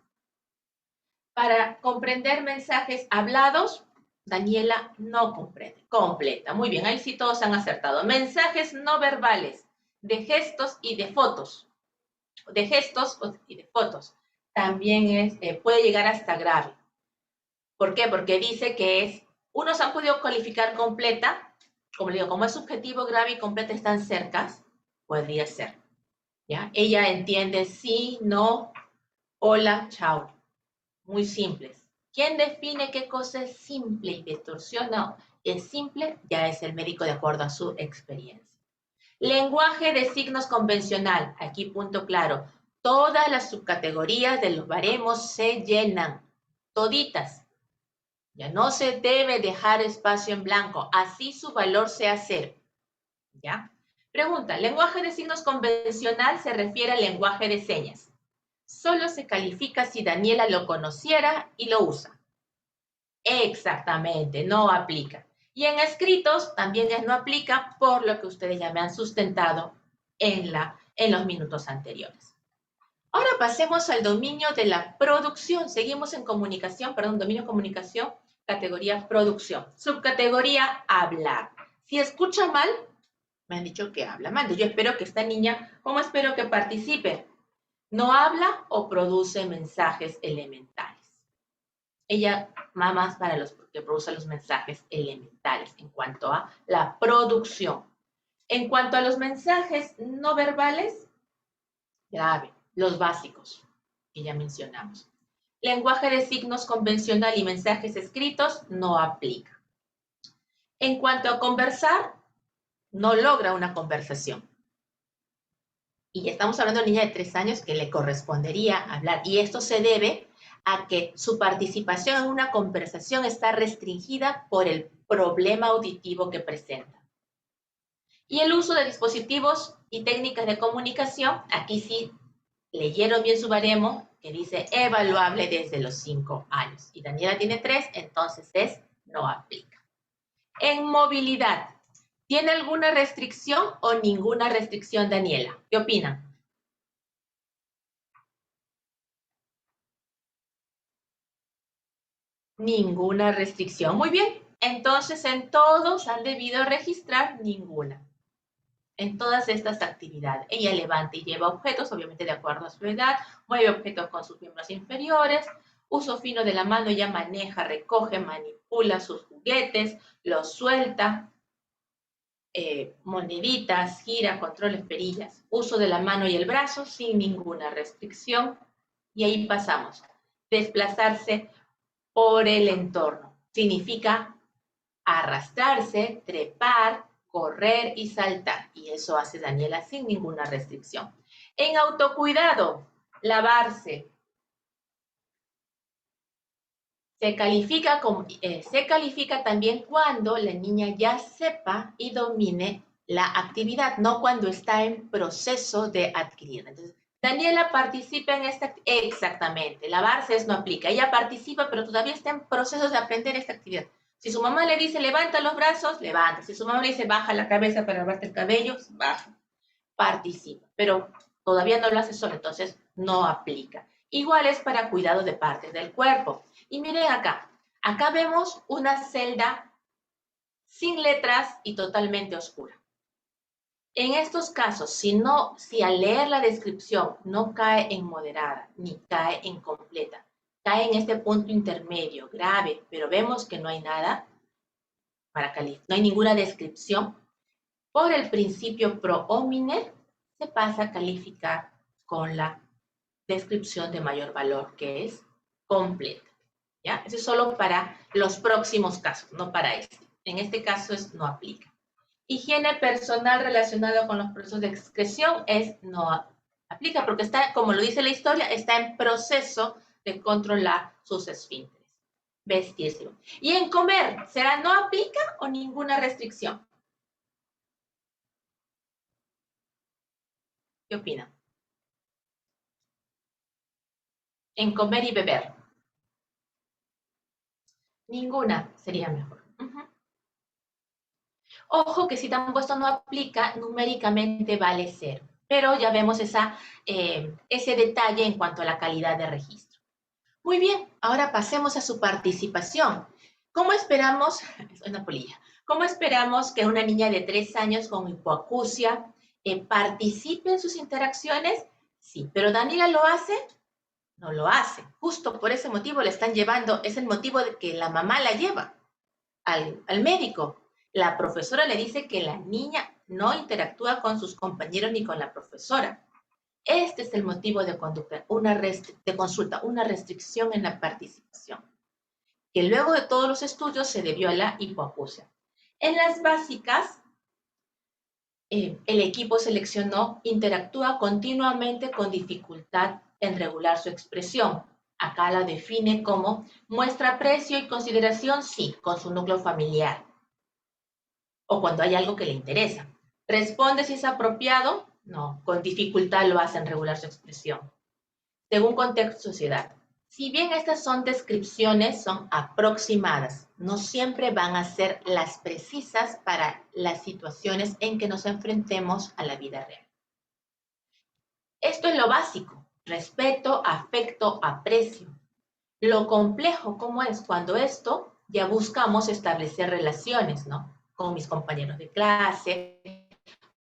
Para comprender mensajes hablados, Daniela no comprende. Completa. Muy bien, ahí sí todos han acertado. Mensajes no verbales, de gestos y de fotos. De gestos y de fotos. También puede llegar hasta grave. ¿Por qué? Porque dice que unos han podido calificar completa, como le digo, como es subjetivo, grave y completa están cercas, podría ser. ¿Ya? Ella entiende sí, no, hola, chao. Muy simples. ¿Quién define qué cosa es simple y distorsiona? Es simple, ya es el médico de acuerdo a su experiencia. Lenguaje de signos convencional. Aquí punto claro. Todas las subcategorías de los baremos se llenan. Toditas. Ya no se debe dejar espacio en blanco. Así su valor sea 0. ¿Ya? Pregunta. Lenguaje de signos convencional se refiere al lenguaje de señas. Solo se califica si Daniela lo conociera y lo usa. Exactamente, no aplica. Y en escritos también no aplica, por lo que ustedes ya me han sustentado en los minutos anteriores. Ahora pasemos al dominio de la producción. Seguimos en comunicación, dominio comunicación, categoría producción. Subcategoría hablar. Si escucha mal, me han dicho que habla mal. Yo espero que esta niña, ¿cómo espero que participe? No habla o produce mensajes elementales. Ella va más para los que producen los mensajes elementales en cuanto a la producción. En cuanto a los mensajes no verbales, grave, los básicos que ya mencionamos. Lenguaje de signos convencional y mensajes escritos no aplica. En cuanto a conversar, no logra una conversación. Y estamos hablando de una niña de 3 años que le correspondería hablar. Y esto se debe a que su participación en una conversación está restringida por el problema auditivo que presenta. Y el uso de dispositivos y técnicas de comunicación, aquí sí leyeron bien su baremo, que dice evaluable desde los 5 años. Y Daniela tiene 3, entonces no aplica. En movilidad, ¿tiene alguna restricción o ninguna restricción, Daniela? ¿Qué opinan? Ninguna restricción. Muy bien. Entonces, en todos han debido registrar ninguna. En todas estas actividades. Ella levanta y lleva objetos, obviamente de acuerdo a su edad, mueve objetos con sus miembros inferiores, uso fino de la mano, ella maneja, recoge, manipula sus juguetes, los suelta, moneditas, gira, controles, perillas. Uso de la mano y el brazo sin ninguna restricción. Y ahí pasamos. Desplazarse por el entorno. Significa arrastrarse, trepar, correr y saltar. Y eso hace Daniela sin ninguna restricción. En autocuidado, lavarse. Se califica también cuando la niña ya sepa y domine la actividad, no cuando está en proceso de adquirir. Entonces, Daniela participa en esta actividad. Exactamente, lavarse no aplica. Ella participa, pero todavía está en proceso de aprender esta actividad. Si su mamá le dice levanta los brazos, levanta. Si su mamá le dice baja la cabeza para lavarte el cabello, baja. Participa, pero todavía no lo hace solo, entonces no aplica. Igual es para cuidado de partes del cuerpo. Y miren acá, acá vemos una celda sin letras y totalmente oscura. En estos casos, si al leer la descripción no cae en moderada ni cae en completa, cae en este punto intermedio, grave, pero vemos que no hay nada para calificar, no hay ninguna descripción, por el principio pro homine se pasa a calificar con la descripción de mayor valor, que es completa. ¿Ya? Eso es solo para los próximos casos, no para este. En este caso no aplica. Higiene personal relacionada con los procesos de excreción no aplica porque está, como lo dice la historia, está en proceso de controlar sus esfínteres. Vestirse. Y en comer, ¿será no aplica o ninguna restricción? ¿Qué opinan? En comer y beber. Ninguna sería mejor. Ojo que si tan puesto no aplica, numéricamente vale 0. Pero ya vemos ese detalle en cuanto a la calidad de registro. Muy bien, ahora pasemos a su participación. ¿Cómo esperamos, es una polilla, cómo esperamos que una niña de 3 años con hipoacusia participe en sus interacciones? Sí, pero Daniela lo hace. No lo hace. Justo por ese motivo le están llevando, es el motivo de que la mamá la lleva al médico. La profesora le dice que la niña no interactúa con sus compañeros ni con la profesora. Este es el motivo de conducta, de consulta, una restricción en la participación, que luego de todos los estudios se debió a la hipoacusia. En las básicas, el equipo seleccionó interactúa continuamente con dificultad en regular su expresión. Acá la define como muestra aprecio y consideración, sí, con su núcleo familiar. O cuando hay algo que le interesa. Responde si es apropiado, no, con dificultad lo hacen regular su expresión. Según contexto y sociedad. Si bien estas son descripciones, son aproximadas, no siempre van a ser las precisas para las situaciones en que nos enfrentemos a la vida real. Esto es lo básico, respeto, afecto, aprecio. Lo complejo, ¿cómo es? Cuando esto ya buscamos establecer relaciones, ¿no? Con mis compañeros de clase,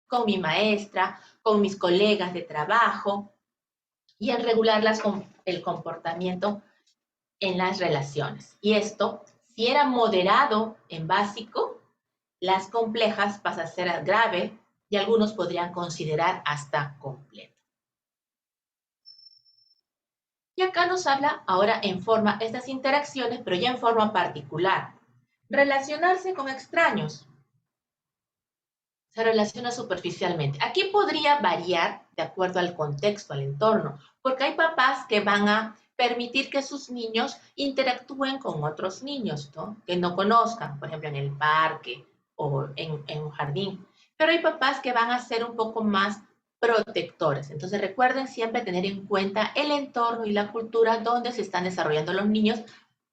con mi maestra, con mis colegas de trabajo. y en regular el comportamiento en las relaciones. Y esto, si era moderado en básico, las complejas pasa a ser grave y algunos podrían considerar hasta completo. Y acá nos habla ahora en forma, estas interacciones, pero ya en forma particular. Relacionarse con extraños. Se relaciona superficialmente. Aquí podría variar de acuerdo al contexto, al entorno, porque hay papás que van a permitir que sus niños interactúen con otros niños, ¿no? Que no conozcan, por ejemplo, en el parque o en un jardín. Pero hay papás que van a ser un poco más protectores. Entonces recuerden siempre tener en cuenta el entorno y la cultura donde se están desarrollando los niños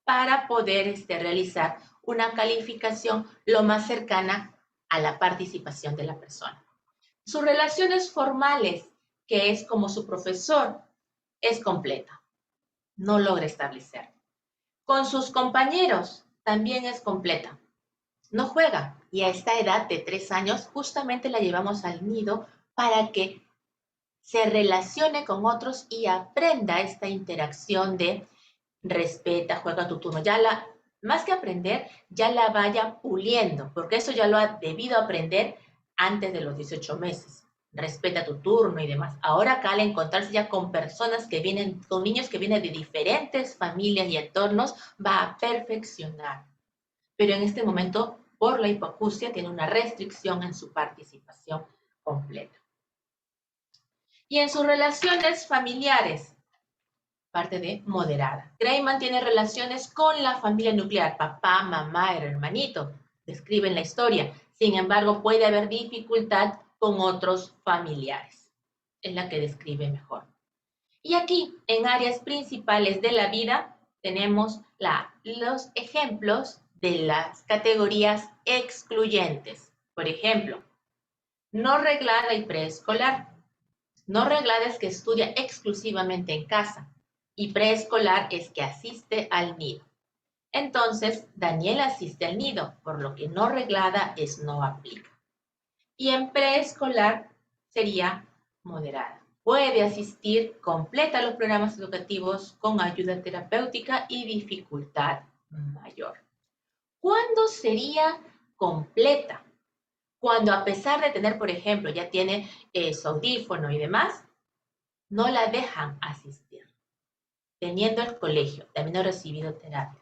para poder realizar una calificación lo más cercana a la participación de la persona. Sus relaciones formales, que es como su profesor, es completa. No logra establecer. Con sus compañeros también es completa. No juega. Y a esta edad de 3 años justamente la llevamos al nido para que se relacione con otros y aprenda esta interacción de respeta, juega tu turno. Más que aprender, ya la vaya puliendo, porque eso ya lo ha debido aprender antes de los 18 meses. Respeta tu turno y demás. Ahora acá al encontrarse ya con personas que vienen, con niños que vienen de diferentes familias y entornos, va a perfeccionar. Pero en este momento, por la hipoacusia, tiene una restricción en su participación completa. Y en sus relaciones familiares, parte de moderada. Gray mantiene relaciones con la familia nuclear, papá, mamá, el hermanito, describen la historia. Sin embargo, puede haber dificultad con otros familiares. Es la que describe mejor. Y aquí, en áreas principales de la vida, tenemos los ejemplos de las categorías excluyentes. Por ejemplo, no reglada y preescolar. No reglada es que estudia exclusivamente en casa y preescolar es que asiste al nido. Entonces, Daniela asiste al nido, por lo que no reglada es no aplica. Y en preescolar sería moderada. Puede asistir, completa los programas educativos con ayuda terapéutica y dificultad mayor. ¿Cuándo sería completa? Cuando a pesar de tener, por ejemplo, ya tiene su audífono y demás, no la dejan asistir. Teniendo el colegio, también ha recibido terapia,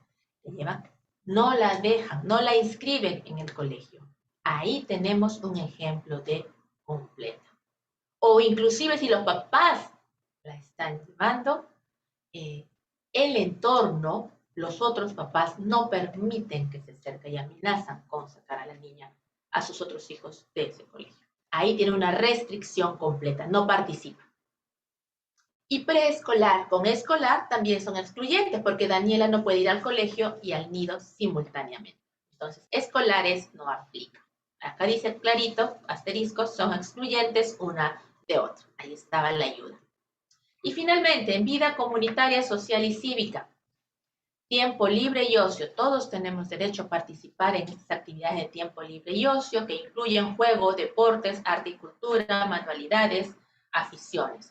no la dejan, no la inscriben en el colegio. Ahí tenemos un ejemplo de completa. O inclusive si los papás la están llevando, el entorno, los otros papás no permiten que se acerque y amenazan con sacar a la niña, a sus otros hijos de ese colegio. Ahí tiene una restricción completa, no participa. Y preescolar con escolar también son excluyentes porque Daniela no puede ir al colegio y al nido simultáneamente. Entonces, escolares no aplica. Acá dice clarito, asteriscos, son excluyentes una de otra. Ahí estaba la ayuda. Y finalmente, en vida comunitaria, social y cívica, tiempo libre y ocio. Todos tenemos derecho a participar en estas actividades de tiempo libre y ocio que incluyen juego, deportes, arte y cultura, manualidades, aficiones.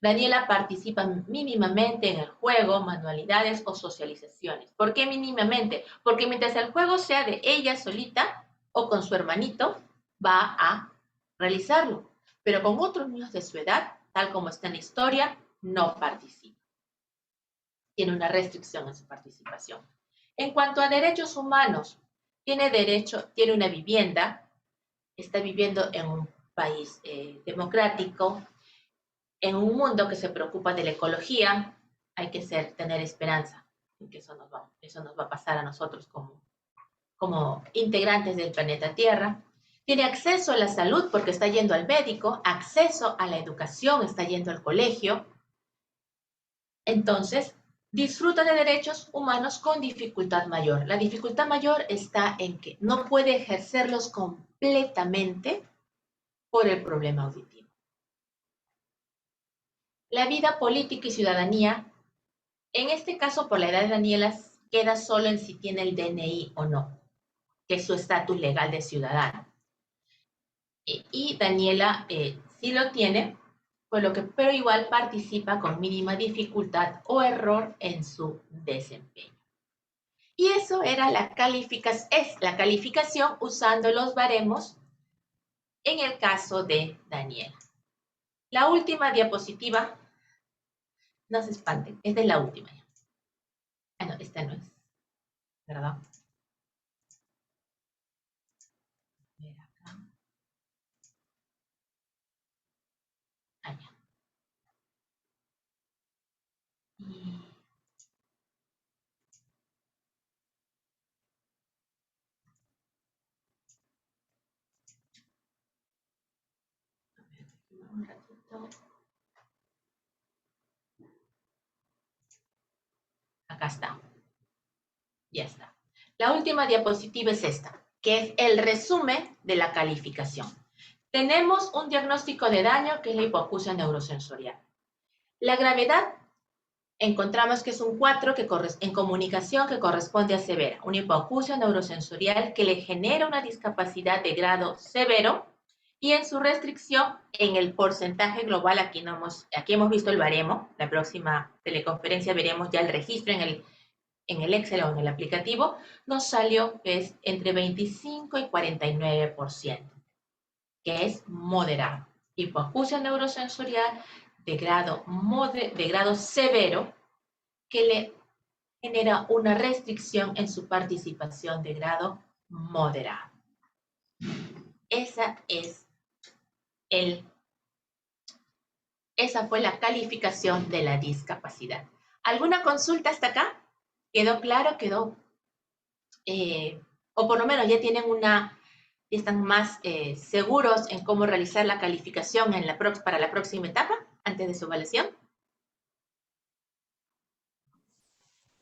Daniela participa mínimamente en el juego, manualidades o socializaciones. ¿Por qué mínimamente? Porque mientras el juego sea de ella solita o con su hermanito, va a realizarlo. Pero con otros niños de su edad, tal como está en la historia, no participa. Tiene una restricción en su participación. En cuanto a derechos humanos, tiene una vivienda, está viviendo en un país democrático, en un mundo que se preocupa de la ecología. Hay que tener esperanza en que eso nos va a pasar a nosotros como integrantes del planeta Tierra. Tiene acceso a la salud porque está yendo al médico, acceso a la educación, está yendo al colegio. Entonces, disfruta de derechos humanos con dificultad mayor. La dificultad mayor está en que no puede ejercerlos completamente por el problema auditivo. La vida política y ciudadanía, en este caso por la edad de Daniela, queda solo en si tiene el DNI o no, que es su estatus legal de ciudadano. Y Daniela sí lo tiene, pero igual participa con mínima dificultad o error en su desempeño. Y eso era es la calificación usando los baremos en el caso de Daniela. La última diapositiva, no se espanten, esta es la última. Ah, no, esta no es, ¿verdad? A ver acá. Ah, ya. Y... un ratito. Acá está. Ya está. La última diapositiva es esta, que es el resumen de la calificación. Tenemos un diagnóstico de daño que es la hipoacusia neurosensorial. La gravedad encontramos que es un 4 en comunicación que corresponde a severa, una hipoacusia neurosensorial que le genera una discapacidad de grado severo y en su restricción en el porcentaje global, aquí hemos visto el baremo, la próxima teleconferencia veremos ya el registro en el Excel o en el aplicativo, nos salió que es entre 25 y 49%, que es moderado. Hipoacusia neurosensorial de grado severo que le genera una restricción en su participación de grado moderado. Esa fue la calificación de la discapacidad. ¿Alguna consulta hasta acá? ¿Quedó claro? O por lo menos ya tienen están más seguros en cómo realizar la calificación para la próxima etapa, antes de su evaluación.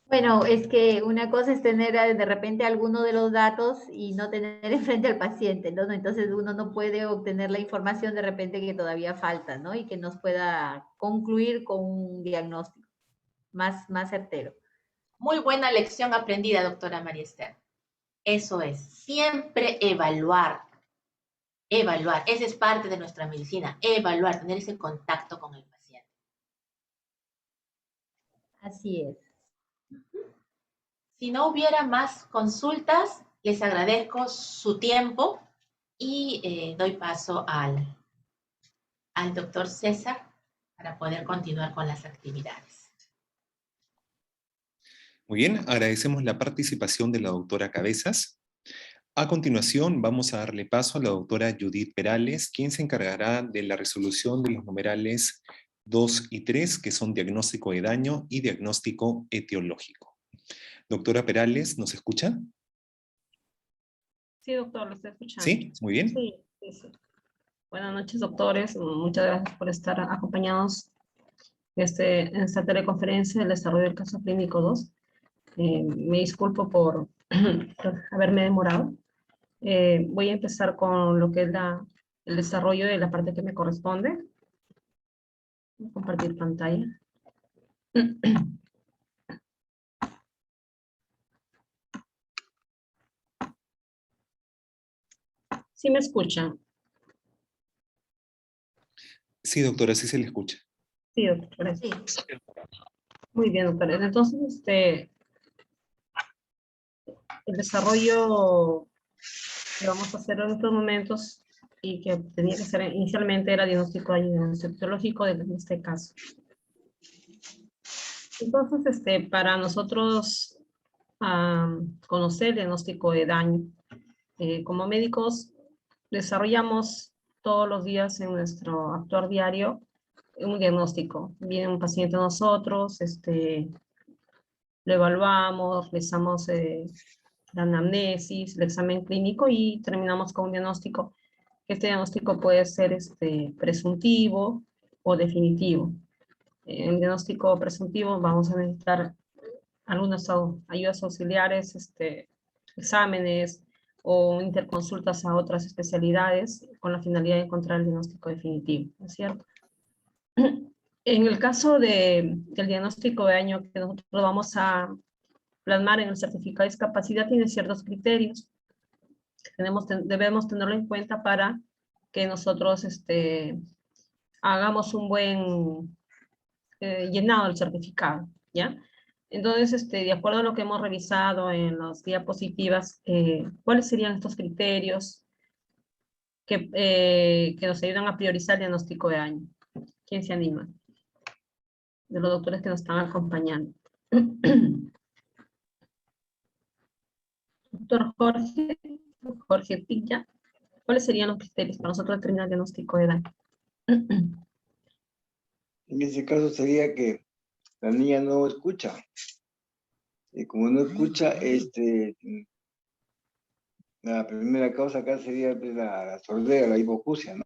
Bueno, es que una cosa es tener de repente alguno de los datos y no tener enfrente al paciente, ¿no? Entonces uno no puede obtener la información de repente que todavía falta, ¿no? Y que nos pueda concluir con un diagnóstico más certero. Muy buena lección aprendida, doctora María Esther. Eso es, siempre evaluar. Evaluar, esa es parte de nuestra medicina, evaluar, tener ese contacto con el paciente. Así es. Si no hubiera más consultas, les agradezco su tiempo y doy paso al doctor César para poder continuar con las actividades. Muy bien, agradecemos la participación de la doctora Cabezas. A continuación, vamos a darle paso a la doctora Judith Perales, quien se encargará de la resolución de los numerales 2 y 3, que son diagnóstico de daño y diagnóstico etiológico. Doctora Perales, ¿nos escucha? Sí, doctor, lo estoy escuchando. ¿Sí? Muy bien. Sí. Buenas noches, doctores. Muchas gracias por estar acompañados en esta teleconferencia del desarrollo del caso clínico 2. Me disculpo por haberme demorado. Voy a empezar con lo que es el desarrollo de la parte que me corresponde. Voy a compartir pantalla. ¿Sí me escuchan? Sí, doctora, sí se le escucha. Sí, doctora. Sí. Muy bien, doctora. Entonces, el desarrollo que vamos a hacer en estos momentos y que tenía que ser inicialmente era diagnóstico etiológico en este caso. Entonces, para nosotros conocer el diagnóstico de daño, como médicos desarrollamos todos los días en nuestro actuar diario un diagnóstico. Viene un paciente a nosotros, lo evaluamos, realizamos la anamnesis, el examen clínico y terminamos con un diagnóstico. Este diagnóstico puede ser presuntivo o definitivo. En el diagnóstico presuntivo vamos a necesitar algunas ayudas auxiliares, exámenes o interconsultas a otras especialidades con la finalidad de encontrar el diagnóstico definitivo, ¿no es cierto? En el caso del diagnóstico de daño que nosotros vamos a plasmar en el certificado de discapacidad, tiene ciertos criterios. Debemos tenerlo en cuenta para que nosotros hagamos un buen llenado del certificado, ¿ya? Entonces, de acuerdo a lo que hemos revisado en las diapositivas, ¿cuáles serían estos criterios que nos ayudan a priorizar el diagnóstico de daño? ¿Quién se anima? De los doctores que nos están acompañando. Doctor Jorge Tilla, ¿cuáles serían los criterios para nosotros determinar el diagnóstico de daño? En ese caso sería que la niña no escucha. Y como no escucha, la primera causa acá sería pues, la sordera, la hipoacusia, ¿no?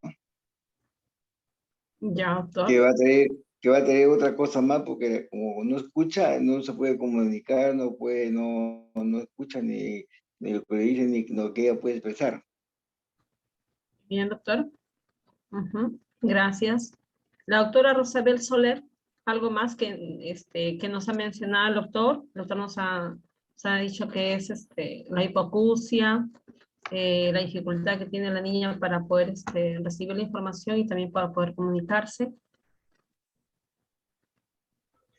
Ya, doctor. Que va a tener otra cosa más, porque como no escucha, no se puede comunicar, no escucha ni lo que le dicen, ni lo que ella puede expresar. Bien, doctor. Gracias. La doctora Rosabel Soler, algo más que nos ha mencionado el doctor. El doctor nos ha dicho que es la hipoacusia, la dificultad que tiene la niña para poder recibir la información y también para poder comunicarse.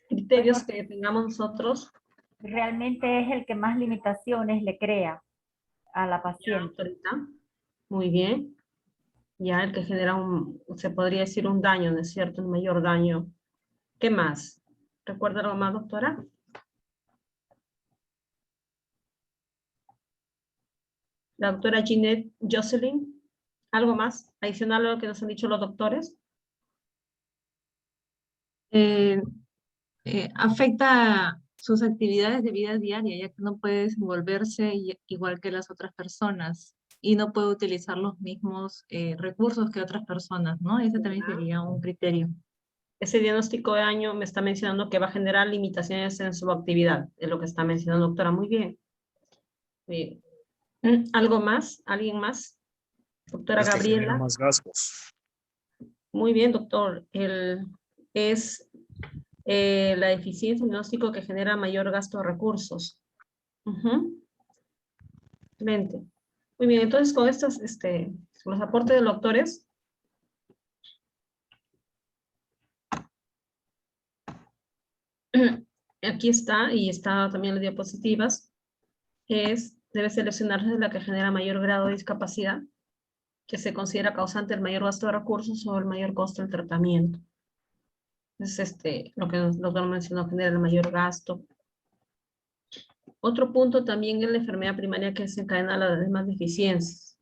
Criterios que tengamos nosotros. Realmente es el que más limitaciones le crea a la paciente. Muy bien. Ya el que genera se podría decir un daño, ¿no es cierto? Un mayor daño. ¿Qué más? ¿Recuerda algo más, doctora? La doctora Ginette Jocelyn, ¿algo más adicional a lo que nos han dicho los doctores? Afecta sus actividades de vida diaria, ya que no puede desenvolverse igual que las otras personas y no puede utilizar los mismos recursos que otras personas, ¿no? Ese también sería un criterio. Ese diagnóstico de daño me está mencionando que va a generar limitaciones en su actividad, es lo que está mencionando, doctora. Muy bien. Bien. ¿Algo más? ¿Alguien más? Doctora Gabriela. Más gastos. Muy bien, doctor. Es la deficiencia diagnóstico que genera mayor gasto de recursos. Excelente. Muy bien, entonces con estos, los aportes de los doctores, aquí está, y está también las diapositivas, debe seleccionarse la que genera mayor grado de discapacidad, que se considera causante del mayor gasto de recursos o el mayor costo del tratamiento. Es lo que los doctor mencionó, genera el mayor gasto. Otro punto también es la enfermedad primaria que desencadena las demás deficiencias.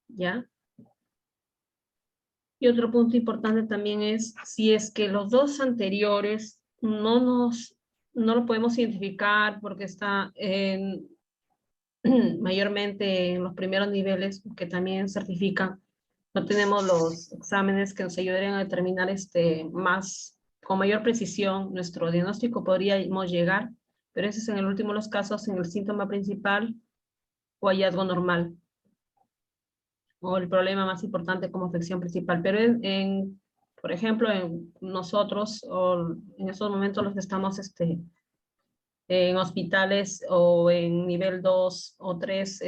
¿Ya? Y otro punto importante también es si es que los dos anteriores no lo podemos identificar porque está mayormente en los primeros niveles que también certifican. No tenemos los exámenes que nos ayuden a determinar con mayor precisión nuestro diagnóstico. Podríamos llegar, pero ese es en el último de los casos en el síntoma principal o hallazgo normal, o el problema más importante como afección principal. Pero por ejemplo, en nosotros, o en estos momentos los que estamos en hospitales o en nivel 2 o 3,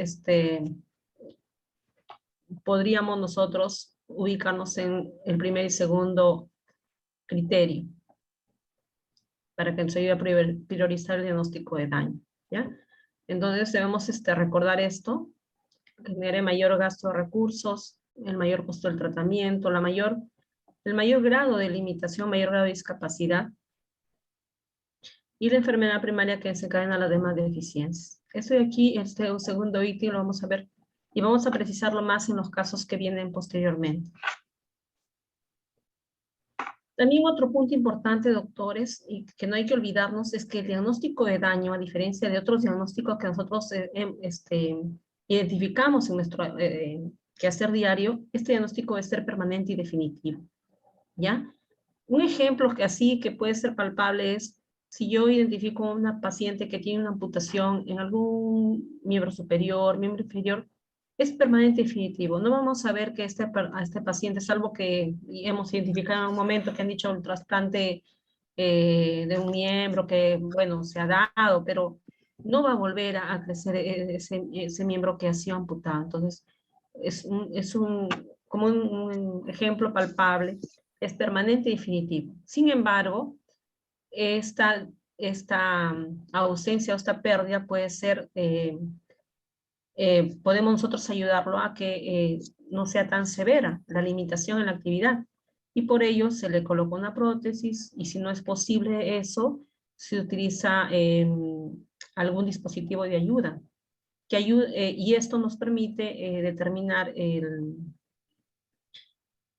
podríamos nosotros ubicarnos en el primer y segundo criterio para que nos ayude a priorizar el diagnóstico de daño, ¿ya? Entonces debemos recordar esto, que genere mayor gasto de recursos, el mayor costo del tratamiento, el mayor grado de limitación, mayor grado de discapacidad, y la enfermedad primaria que desencadena las demás deficiencias. Esto de aquí, un segundo ítem, lo vamos a ver, y vamos a precisarlo más en los casos que vienen posteriormente. También otro punto importante, doctores, y que no hay que olvidarnos, es que el diagnóstico de daño, a diferencia de otros diagnósticos que nosotros identificamos en nuestro quehacer diario, este diagnóstico debe ser permanente y definitivo, ¿ya? Un ejemplo que puede ser palpable es si yo identifico a una paciente que tiene una amputación en algún miembro superior, miembro inferior, es permanente y definitivo. No vamos a ver que a este paciente, salvo que hemos identificado en un momento que han dicho el trasplante de un miembro que, bueno, se ha dado, pero no va a volver a crecer ese miembro que ha sido amputado. Entonces, como un ejemplo palpable es permanente y definitivo. Sin embargo, esta ausencia o esta pérdida puede ser, podemos nosotros ayudarlo a que no sea tan severa la limitación en la actividad. Y por ello se le coloca una prótesis, y si no es posible eso, se utiliza algún dispositivo de ayuda. Y esto nos permite determinar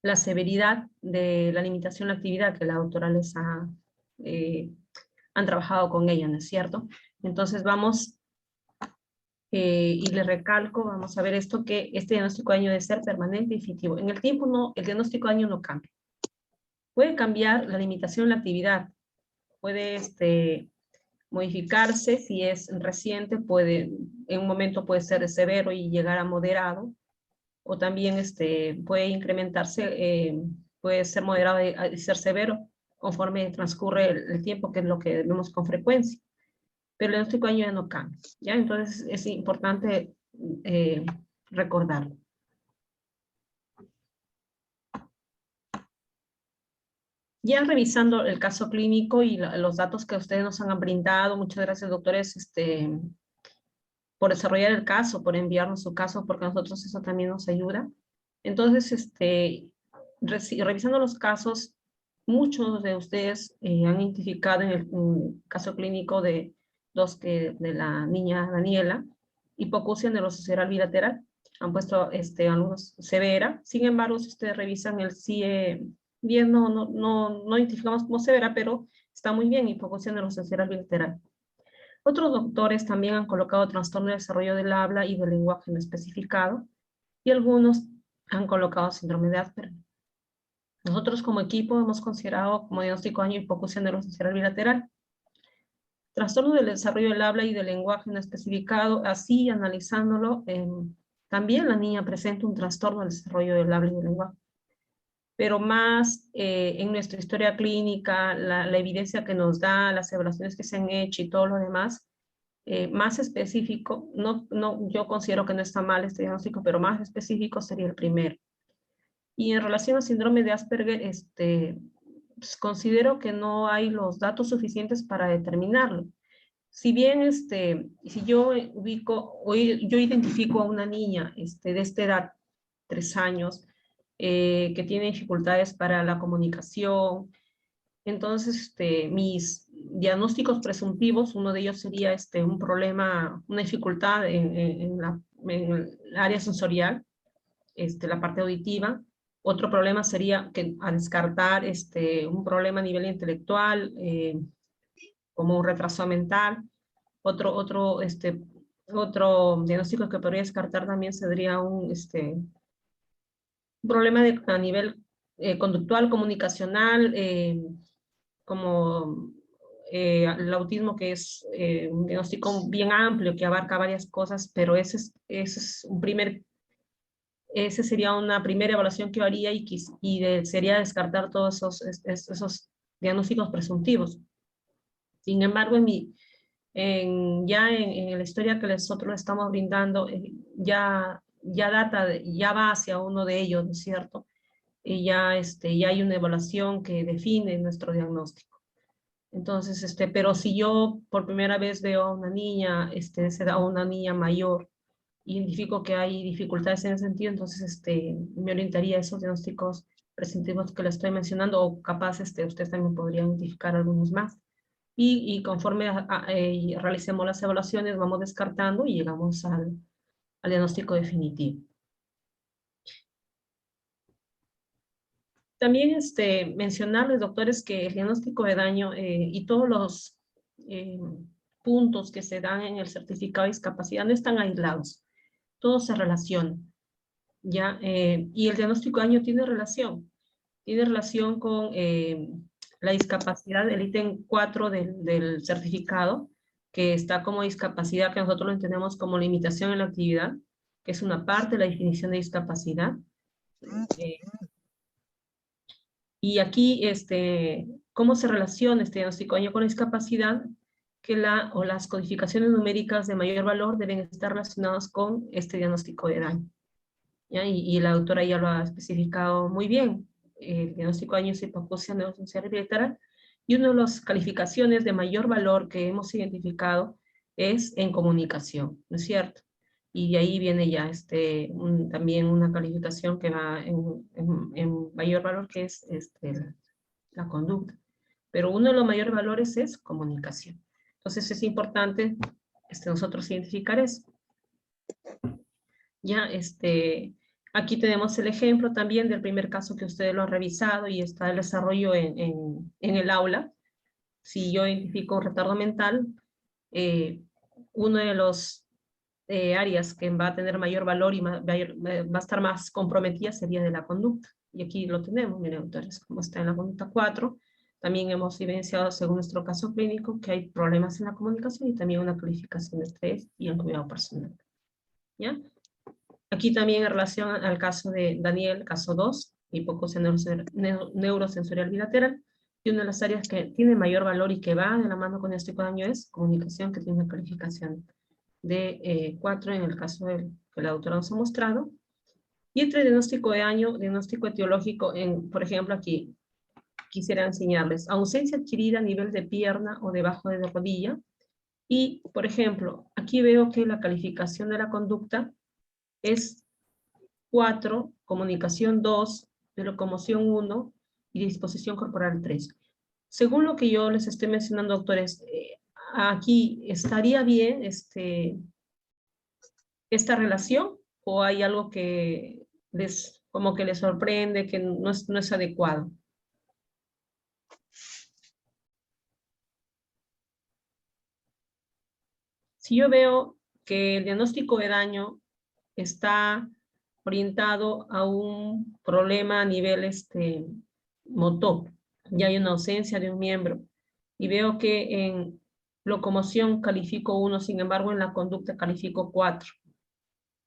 la severidad de la limitación en la actividad que la doctora les han trabajado con ella, ¿no es cierto? Entonces vamos, y le recalco, vamos a ver esto, que este diagnóstico de daño debe ser permanente y definitivo. En el tiempo no, el diagnóstico de daño no cambia. Puede cambiar la limitación en la actividad, puede modificarse si es reciente, en un momento puede ser severo y llegar a moderado, o también puede incrementarse, puede ser moderado y ser severo conforme transcurre el tiempo, que es lo que vemos con frecuencia. Pero el diagnóstico de daño ya no cambia, ¿ya? Entonces es importante recordarlo. Ya revisando el caso clínico y los datos que ustedes nos han brindado, muchas gracias, doctores, por desarrollar el caso, por enviarnos su caso, porque a nosotros eso también nos ayuda. Entonces, revisando los casos, muchos de ustedes han identificado en el caso clínico de la niña Daniela, hipoacusia nervoso-cerebral bilateral. Han puesto algunos severa. Sin embargo, si ustedes revisan el CIE 10, no identificamos como severa, pero está muy bien, hipoacusia nervoso-cerebral bilateral. Otros doctores también han colocado trastorno de desarrollo del habla y del lenguaje no especificado, y algunos han colocado síndrome de Asperger. Nosotros como equipo hemos considerado como diagnóstico de daño hipoacusia nervoso-cerebral bilateral. Trastorno del desarrollo del habla y del lenguaje no especificado, así analizándolo, también la niña presenta un trastorno del desarrollo del habla y del lenguaje. Pero más en nuestra historia clínica, la evidencia que nos da, las evaluaciones que se han hecho y todo lo demás, más específico, yo considero que no está mal este diagnóstico, pero más específico sería el primero. Y en relación al síndrome de Asperger, pues considero que no hay los datos suficientes para determinarlo. Si bien, si yo identifico a una niña de esta edad, 3 años, que tiene dificultades para la comunicación, entonces mis diagnósticos presuntivos, uno de ellos sería un problema, una dificultad en el área sensorial, la parte auditiva. Otro problema sería a descartar un problema a nivel intelectual, como un retraso mental. Otro diagnóstico que podría descartar también sería un problema a nivel conductual, comunicacional, como el autismo, que es un diagnóstico bien amplio que abarca varias cosas, pero ese sería una primera evaluación que yo haría, y sería descartar todos esos diagnósticos presuntivos. Sin embargo, ya en la historia que nosotros estamos brindando, ya va hacia uno de ellos, ¿no es cierto? Y ya hay una evaluación que define nuestro diagnóstico. Entonces, pero si yo por primera vez veo a una niña, a una niña mayor, identifico que hay dificultades en ese sentido, entonces me orientaría a esos diagnósticos presuntivos que le estoy mencionando, o capaz ustedes también podrían identificar algunos más. Y conforme realicemos las evaluaciones, vamos descartando y llegamos al diagnóstico definitivo. También mencionarles, doctores, que el diagnóstico de daño y todos los puntos que se dan en el certificado de discapacidad no están aislados. Todos se relacionan, ¿ya? Y el diagnóstico de daño tiene relación con la discapacidad del ítem 4 del certificado, que está como discapacidad, que nosotros lo entendemos como limitación en la actividad, que es una parte de la definición de discapacidad. Y aquí, ¿cómo se relaciona este diagnóstico de daño con la discapacidad? Que las codificaciones numéricas de mayor valor deben estar relacionadas con este diagnóstico de daño, ¿ya? Y la doctora ya lo ha especificado muy bien. el diagnóstico de daño y hipoacusia neurosensorial bilateral, y una de las calificaciones de mayor valor que hemos identificado es en comunicación, ¿no es cierto? Y de ahí viene ya también una calificación que va en mayor valor, que es la conducta. Pero uno de los mayores valores es comunicación. Entonces es importante nosotros identificar eso. Ya, aquí tenemos el ejemplo también del primer caso que ustedes lo han revisado y está el desarrollo en el aula. Si yo identifico un retardo mental, uno de los áreas que va a tener mayor valor y va a estar más comprometida sería de la conducta. Y aquí lo tenemos, miren, autores, como está en la conducta 4. También hemos evidenciado, según nuestro caso clínico, que hay problemas en la comunicación y también una calificación de estrés y el cuidado personal. ¿Ya? Aquí también en relación al caso de Daniel, caso 2, hipoacusia neurosensorial bilateral, y una de las áreas que tiene mayor valor y que va de la mano con este daño es comunicación, que tiene una calificación de 4 en el caso que la autora nos ha mostrado. Y entre diagnóstico de daño, diagnóstico etiológico, por ejemplo aquí, quisiera enseñarles ausencia adquirida a nivel de pierna o debajo de la rodilla. Y, por ejemplo, aquí veo que la calificación de la conducta es 4, comunicación 2, de locomoción 1 y disposición corporal 3. Según lo que yo les estoy mencionando, doctores, aquí estaría bien esta relación, o hay algo que como que les sorprende, que no es adecuado. Si yo veo que el diagnóstico de daño está orientado a un problema a nivel motor, ya hay una ausencia de un miembro, y veo que en locomoción califico 1, sin embargo en la conducta califico 4,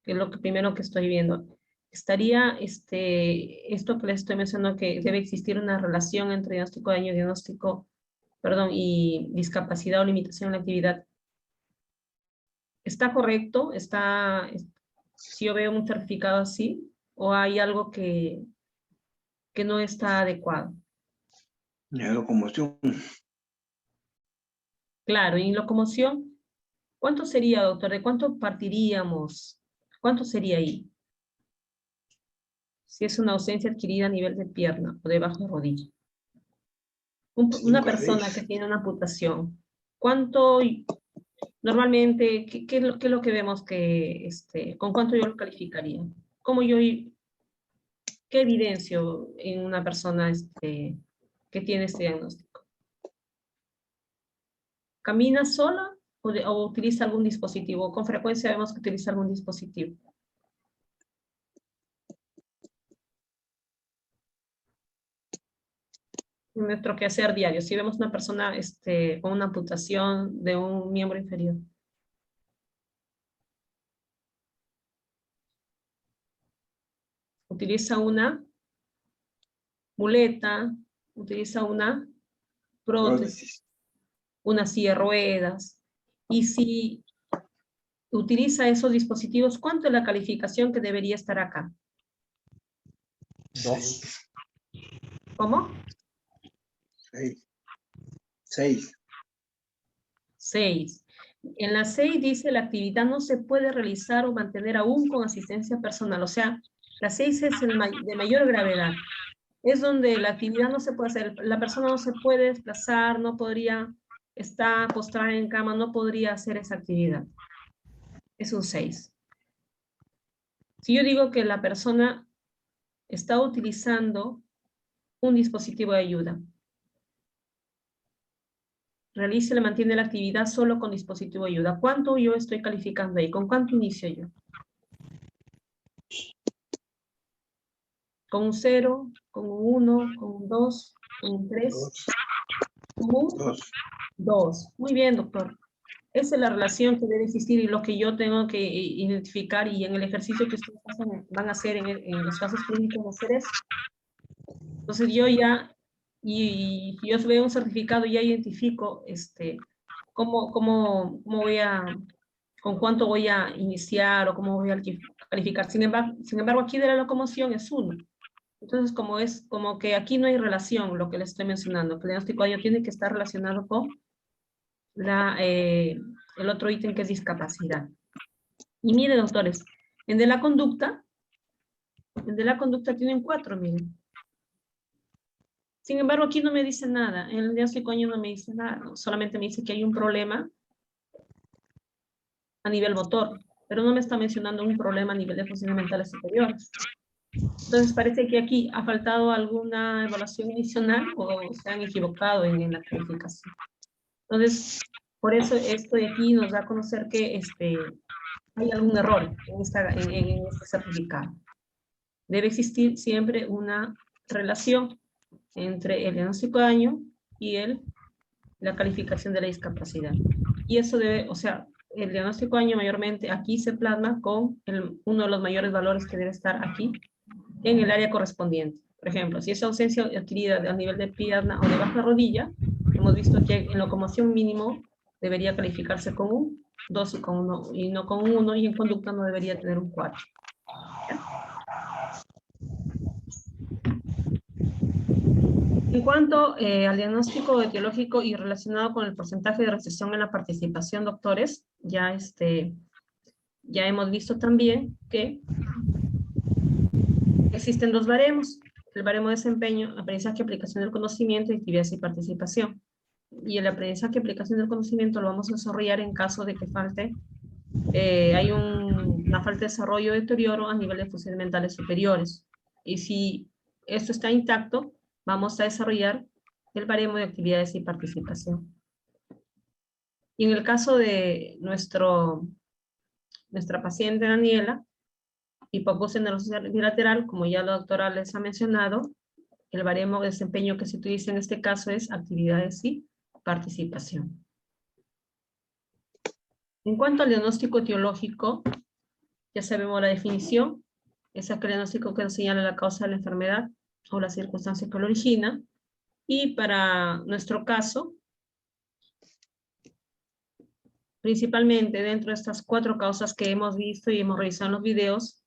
que es lo primero que estoy viendo. Estaría esto que les estoy mencionando, que debe existir una relación entre diagnóstico de daño, y discapacidad o limitación en la actividad. ¿Está correcto? Si yo veo un certificado así, o hay algo que no está adecuado? La locomoción. Claro, y locomoción, ¿cuánto sería, doctor? ¿De cuánto partiríamos? ¿Cuánto sería ahí? Si es una ausencia adquirida a nivel de pierna o debajo de rodilla. Una persona que tiene una amputación, ¿cuánto normalmente, qué es lo que vemos que, con cuánto yo lo calificaría? ¿Qué evidencio en una persona que tiene este diagnóstico? ¿Camina sola o utiliza algún dispositivo? Con frecuencia vemos que utiliza algún dispositivo. En nuestro quehacer diario, si vemos una persona con una amputación de un miembro inferior. Utiliza una muleta, utiliza una prótesis, una silla de ruedas. Y si utiliza esos dispositivos, ¿cuánto es la calificación que debería estar acá? 2. ¿Cómo? 6. 6. En la 6 dice, la actividad no se puede realizar o mantener aún con asistencia personal. O sea, la 6 es de mayor gravedad. Es donde la actividad no se puede hacer. La persona no se puede desplazar, no podría estar postrada en cama, no podría hacer esa actividad. Es un 6. Si yo digo que la persona está utilizando un dispositivo de ayuda, realice, le mantiene la actividad solo con dispositivo de ayuda, ¿cuánto yo estoy calificando ahí? ¿Con cuánto inicio yo? ¿Con un 0? ¿Con un 1? ¿Con un 2? ¿Con un 3? ¿Con un 2? Muy bien, doctor. Esa es la relación que debe existir y lo que yo tengo que identificar, y en el ejercicio que ustedes van a hacer en los casos clínicos, hacer eso. Entonces yo ya, y yo veo un certificado, ya identifico con cuánto voy a iniciar o cómo voy a calificar. Sin embargo, aquí de la locomoción es 1. Entonces, como que aquí no hay relación, lo que les estoy mencionando, que el diagnóstico de daño tiene que estar relacionado con el otro ítem que es discapacidad. Y mire, doctores, en de la conducta tienen 4, miren. Sin embargo, aquí no me dice nada. En el diagnóstico de daño no me dice nada. No, solamente me dice que hay un problema a nivel motor, pero no me está mencionando un problema a nivel de funciones mentales superiores. Entonces parece que aquí ha faltado alguna evaluación adicional o se han equivocado en la calificación. Entonces, por eso esto de aquí nos da a conocer que hay algún error en este certificado. Debe existir siempre una relación entre el diagnóstico de daño y la calificación de la discapacidad. Y eso debe, o sea, el diagnóstico de daño mayormente aquí se plasma con uno de los mayores valores que debe estar aquí en el área correspondiente. Por ejemplo, si es ausencia adquirida a nivel de pierna o de baja rodilla, hemos visto que en locomoción mínimo debería calificarse con un 2 y no con un 1, y en conducta no debería tener un 4. En cuanto al diagnóstico etiológico y relacionado con el porcentaje de recesión en la participación, doctores, ya hemos visto también que existen 2 baremos. El baremo de desempeño, aprendizaje y aplicación del conocimiento, y actividades y participación. Y el aprendizaje y aplicación del conocimiento lo vamos a desarrollar en caso de que hay una falta de desarrollo o deterioro a nivel de funciones mentales superiores. Y si esto está intacto, vamos a desarrollar el baremo de actividades y participación. Y en el caso de nuestra paciente Daniela, hipoacusia neurosis bilateral, como ya la doctora les ha mencionado, el baremo de desempeño que se utiliza en este caso es actividades y participación. En cuanto al diagnóstico etiológico, ya sabemos la definición, es aquel diagnóstico que nos señala la causa de la enfermedad o la circunstancia que lo origina, y para nuestro caso, principalmente dentro de estas 4 causas que hemos visto y hemos revisado en los videos,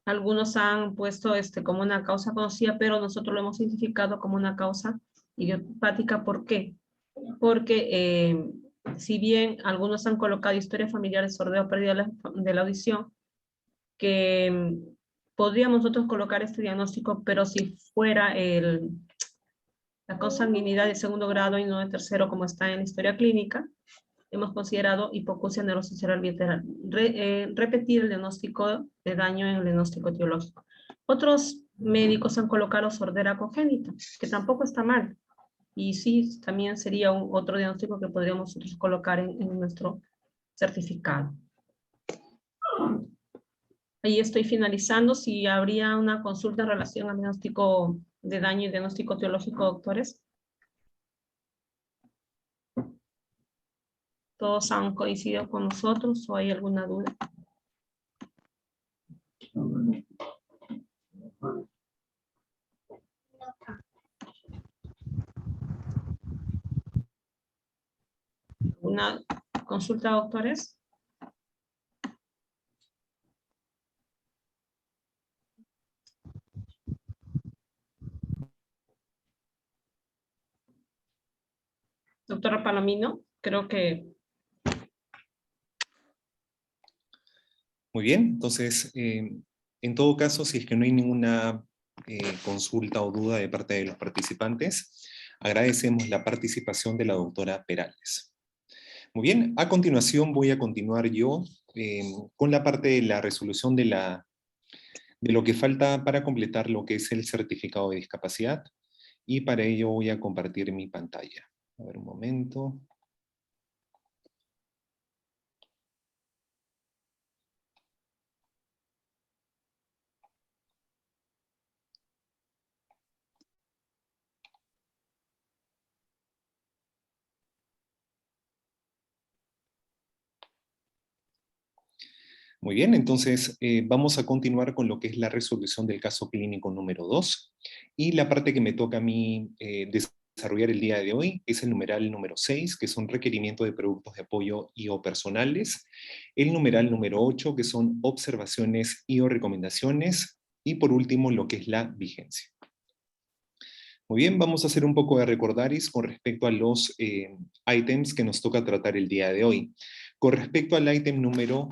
algunos han puesto como una causa conocida, pero nosotros lo hemos identificado como una causa idiopática. ¿Por qué? Porque si bien algunos han colocado historia familiar de sordera o pérdida de la audición, que podríamos nosotros colocar este diagnóstico, pero si fuera la consanguinidad de 2º grado y no de 3º, como está en la historia clínica, hemos considerado hipoacusia neurosis bilateral. Repetir el diagnóstico de daño en el diagnóstico etiológico. Otros médicos han colocado sordera congénita, que tampoco está mal. Y sí, también sería otro diagnóstico que podríamos nosotros colocar en nuestro certificado. Ahí estoy finalizando. Si habría una consulta en relación al diagnóstico de daño y diagnóstico etiológico, doctores. ¿Todos han coincidido con nosotros o hay alguna duda? ¿Alguna consulta, doctores? Doctora Palomino, creo que... Muy bien, entonces, en todo caso, si es que no hay ninguna consulta o duda de parte de los participantes, agradecemos la participación de la doctora Perales. Muy bien, a continuación voy a continuar yo con la parte de la resolución de lo que falta para completar lo que es el certificado de discapacidad, y para ello voy a compartir mi pantalla. A ver un momento. Muy bien, entonces vamos a continuar con lo que es la resolución del caso clínico número 2, y la parte que me toca a mí desarrollar el día de hoy es el numeral número 6, que son requerimiento de productos de apoyo y o personales, el numeral número 8, que son observaciones y o recomendaciones, y por último lo que es la vigencia. Muy bien, vamos a hacer un poco de recordaris con respecto a los ítems que nos toca tratar el día de hoy. Con respecto al ítem número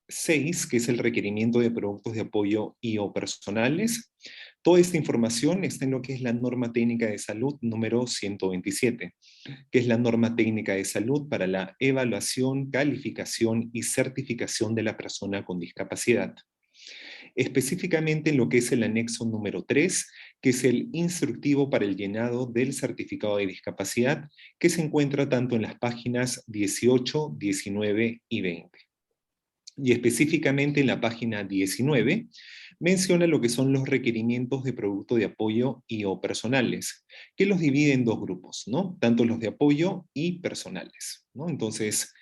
6, que es el requerimiento de productos de apoyo y o personales, toda esta información está en lo que es la norma técnica de salud número 127, que es la norma técnica de salud para la evaluación, calificación y certificación de la persona con discapacidad. Específicamente en lo que es el anexo número 3, que es el instructivo para el llenado del certificado de discapacidad, que se encuentra tanto en las páginas 18, 19 y 20. Y específicamente en la página 19, menciona lo que son los requerimientos de producto de apoyo y o personales, que los divide en dos grupos, ¿no? Tanto los de apoyo y personales, ¿no? Entonces,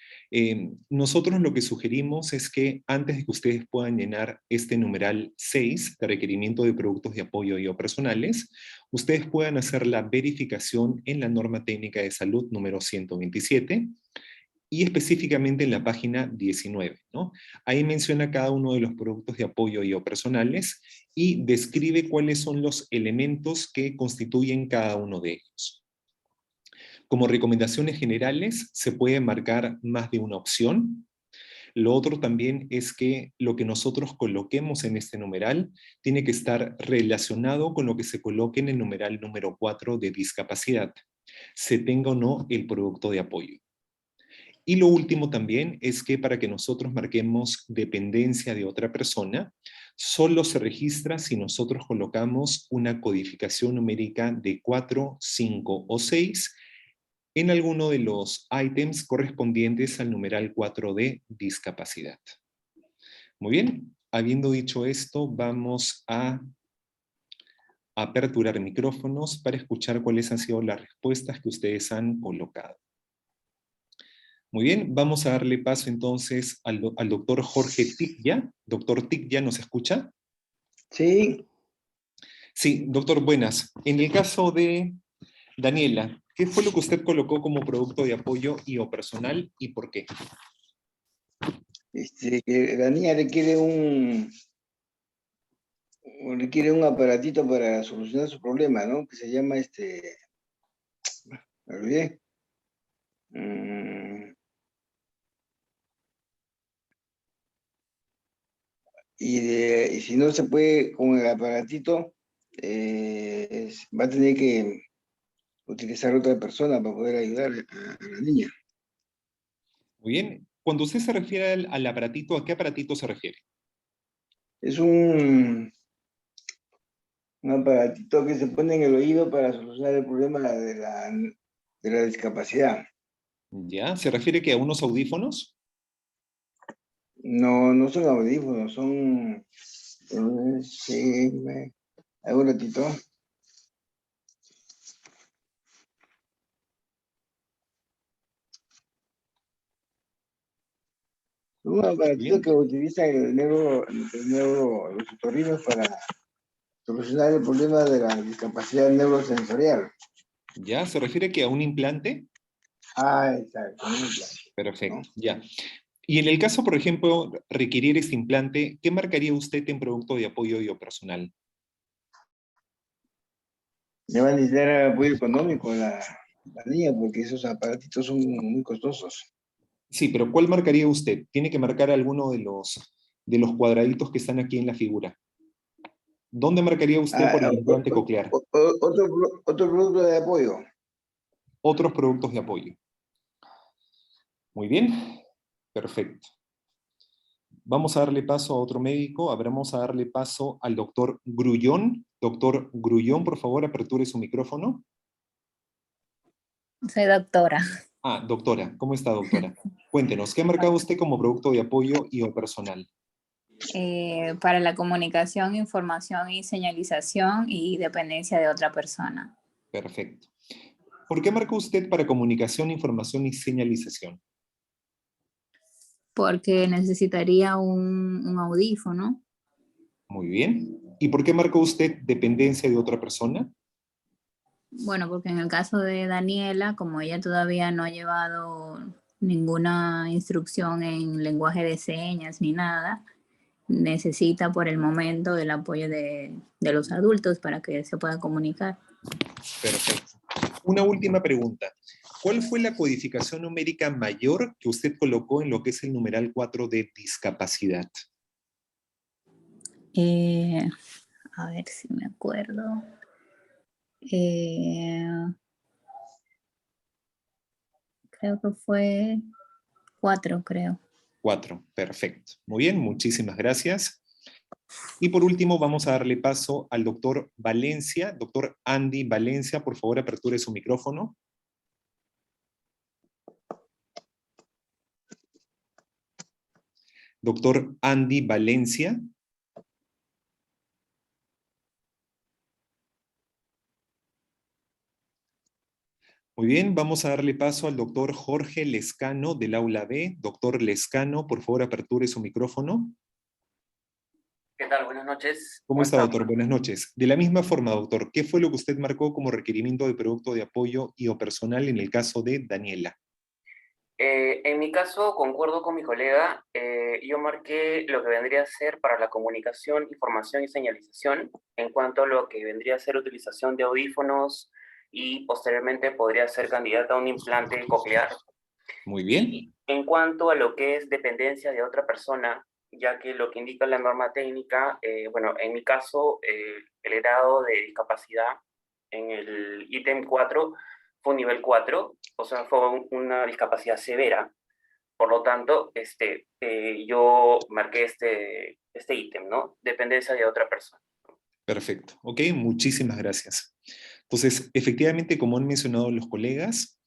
nosotros lo que sugerimos es que antes de que ustedes puedan llenar este numeral 6 de requerimiento de productos de apoyo y o personales, ustedes puedan hacer la verificación en la norma técnica de salud número 127, y específicamente en la página 19, ¿no? Ahí menciona cada uno de los productos de apoyo y o personales y describe cuáles son los elementos que constituyen cada uno de ellos. Como recomendaciones generales, se puede marcar más de una opción. Lo otro también es que lo que nosotros coloquemos en este numeral tiene que estar relacionado con lo que se coloque en el numeral número 4 de discapacidad, se tenga o no el producto de apoyo. Y lo último también es que para que nosotros marquemos dependencia de otra persona, solo se registra si nosotros colocamos una codificación numérica de 4, 5 o 6 en alguno de los ítems correspondientes al numeral 4 de discapacidad. Muy bien, habiendo dicho esto, vamos a aperturar micrófonos para escuchar cuáles han sido las respuestas que ustedes han colocado. Muy bien, vamos a darle paso entonces al doctor Jorge Tigya. Doctor Tigya, ¿nos escucha? Sí. Sí, doctor, buenas. En el caso de Daniela, ¿qué fue lo que usted colocó como producto de apoyo y o personal y por qué? Que la niña requiere un aparatito para solucionar su problema, ¿no? Que se llama me olvidé. Y si no se puede con el aparatito, va a tener que utilizar otra persona para poder ayudar a la niña. Muy bien. Cuando usted se refiere al aparatito, ¿a qué aparatito se refiere? Es un aparatito que se pone en el oído para solucionar el problema de la discapacidad. ¿Ya? ¿Se refiere que a unos audífonos? No, no son audífonos, son... Sí, un ratito. Un aparatito que utiliza los otorrinos para solucionar el problema de la discapacidad neurosensorial. ¿Ya? ¿Se refiere que a un implante? Ah, exacto, un implante. Perfecto, ¿no? ya. Y en el caso, por ejemplo, requerir este implante, ¿qué marcaría usted en producto de apoyo y o personal? Ya va a necesitar apoyo económico la niña, porque esos aparatitos son muy costosos. Sí, pero ¿cuál marcaría usted? Tiene que marcar alguno de los cuadraditos que están aquí en la figura. ¿Dónde marcaría usted por el implante coclear? Otro producto de apoyo. Otros productos de apoyo. Muy bien, perfecto. Vamos a darle paso a otro médico. Vamos a darle paso al doctor Grullón. Doctor Grullón, por favor, aperture su micrófono. Soy doctora. Ah, doctora. ¿Cómo está, doctora? Cuéntenos, ¿qué ha marcado usted como producto de apoyo y o personal? Para la comunicación, información y señalización y dependencia de otra persona. Perfecto. ¿Por qué marcó usted para comunicación, información y señalización? Porque necesitaría un audífono. Muy bien. ¿Y por qué marcó usted dependencia de otra persona? Bueno, porque en el caso de Daniela, como ella todavía no ha llevado ninguna instrucción en lenguaje de señas ni nada, necesita por el momento el apoyo de los adultos para que se pueda comunicar. Perfecto. Una última pregunta. ¿Cuál fue la codificación numérica mayor que usted colocó en lo que es el numeral 4 de discapacidad? A ver si me acuerdo. Creo que fue 4, creo. 4, perfecto. Muy bien, muchísimas gracias. Y por último vamos a darle paso al doctor Valencia. Doctor Andy Valencia, por favor aperture su micrófono. Doctor Andy Valencia. Muy bien, vamos a darle paso al doctor Jorge Lescano del aula B. Doctor Lescano, por favor aperture su micrófono. ¿Qué tal? Buenas noches. ¿Cómo está, doctor? Buenas noches. De la misma forma, doctor, ¿qué fue lo que usted marcó como requerimiento de producto de apoyo y o personal en el caso de Daniela? En mi caso, concuerdo con mi colega, yo marqué lo que vendría a ser para la comunicación, información y señalización, en cuanto a lo que vendría a ser utilización de audífonos y posteriormente podría ser candidata a un implante coclear. Muy bien. Y en cuanto a lo que es dependencia de otra persona, ya que lo que indica la norma técnica, bueno, en mi caso, el grado de discapacidad en el ítem 4 fue un nivel 4, o sea, fue una discapacidad severa. Por lo tanto, yo marqué este ítem, ¿no? Dependencia de otra persona. Perfecto. Ok, muchísimas gracias. Entonces, efectivamente, como han mencionado los colegas,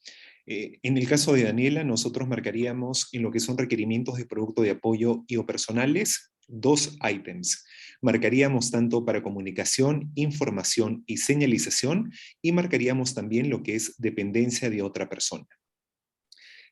en el caso de Daniela, nosotros marcaríamos en lo que son requerimientos de producto de apoyo y o personales, 2 ítems. Marcaríamos tanto para comunicación, información y señalización, y marcaríamos también lo que es dependencia de otra persona.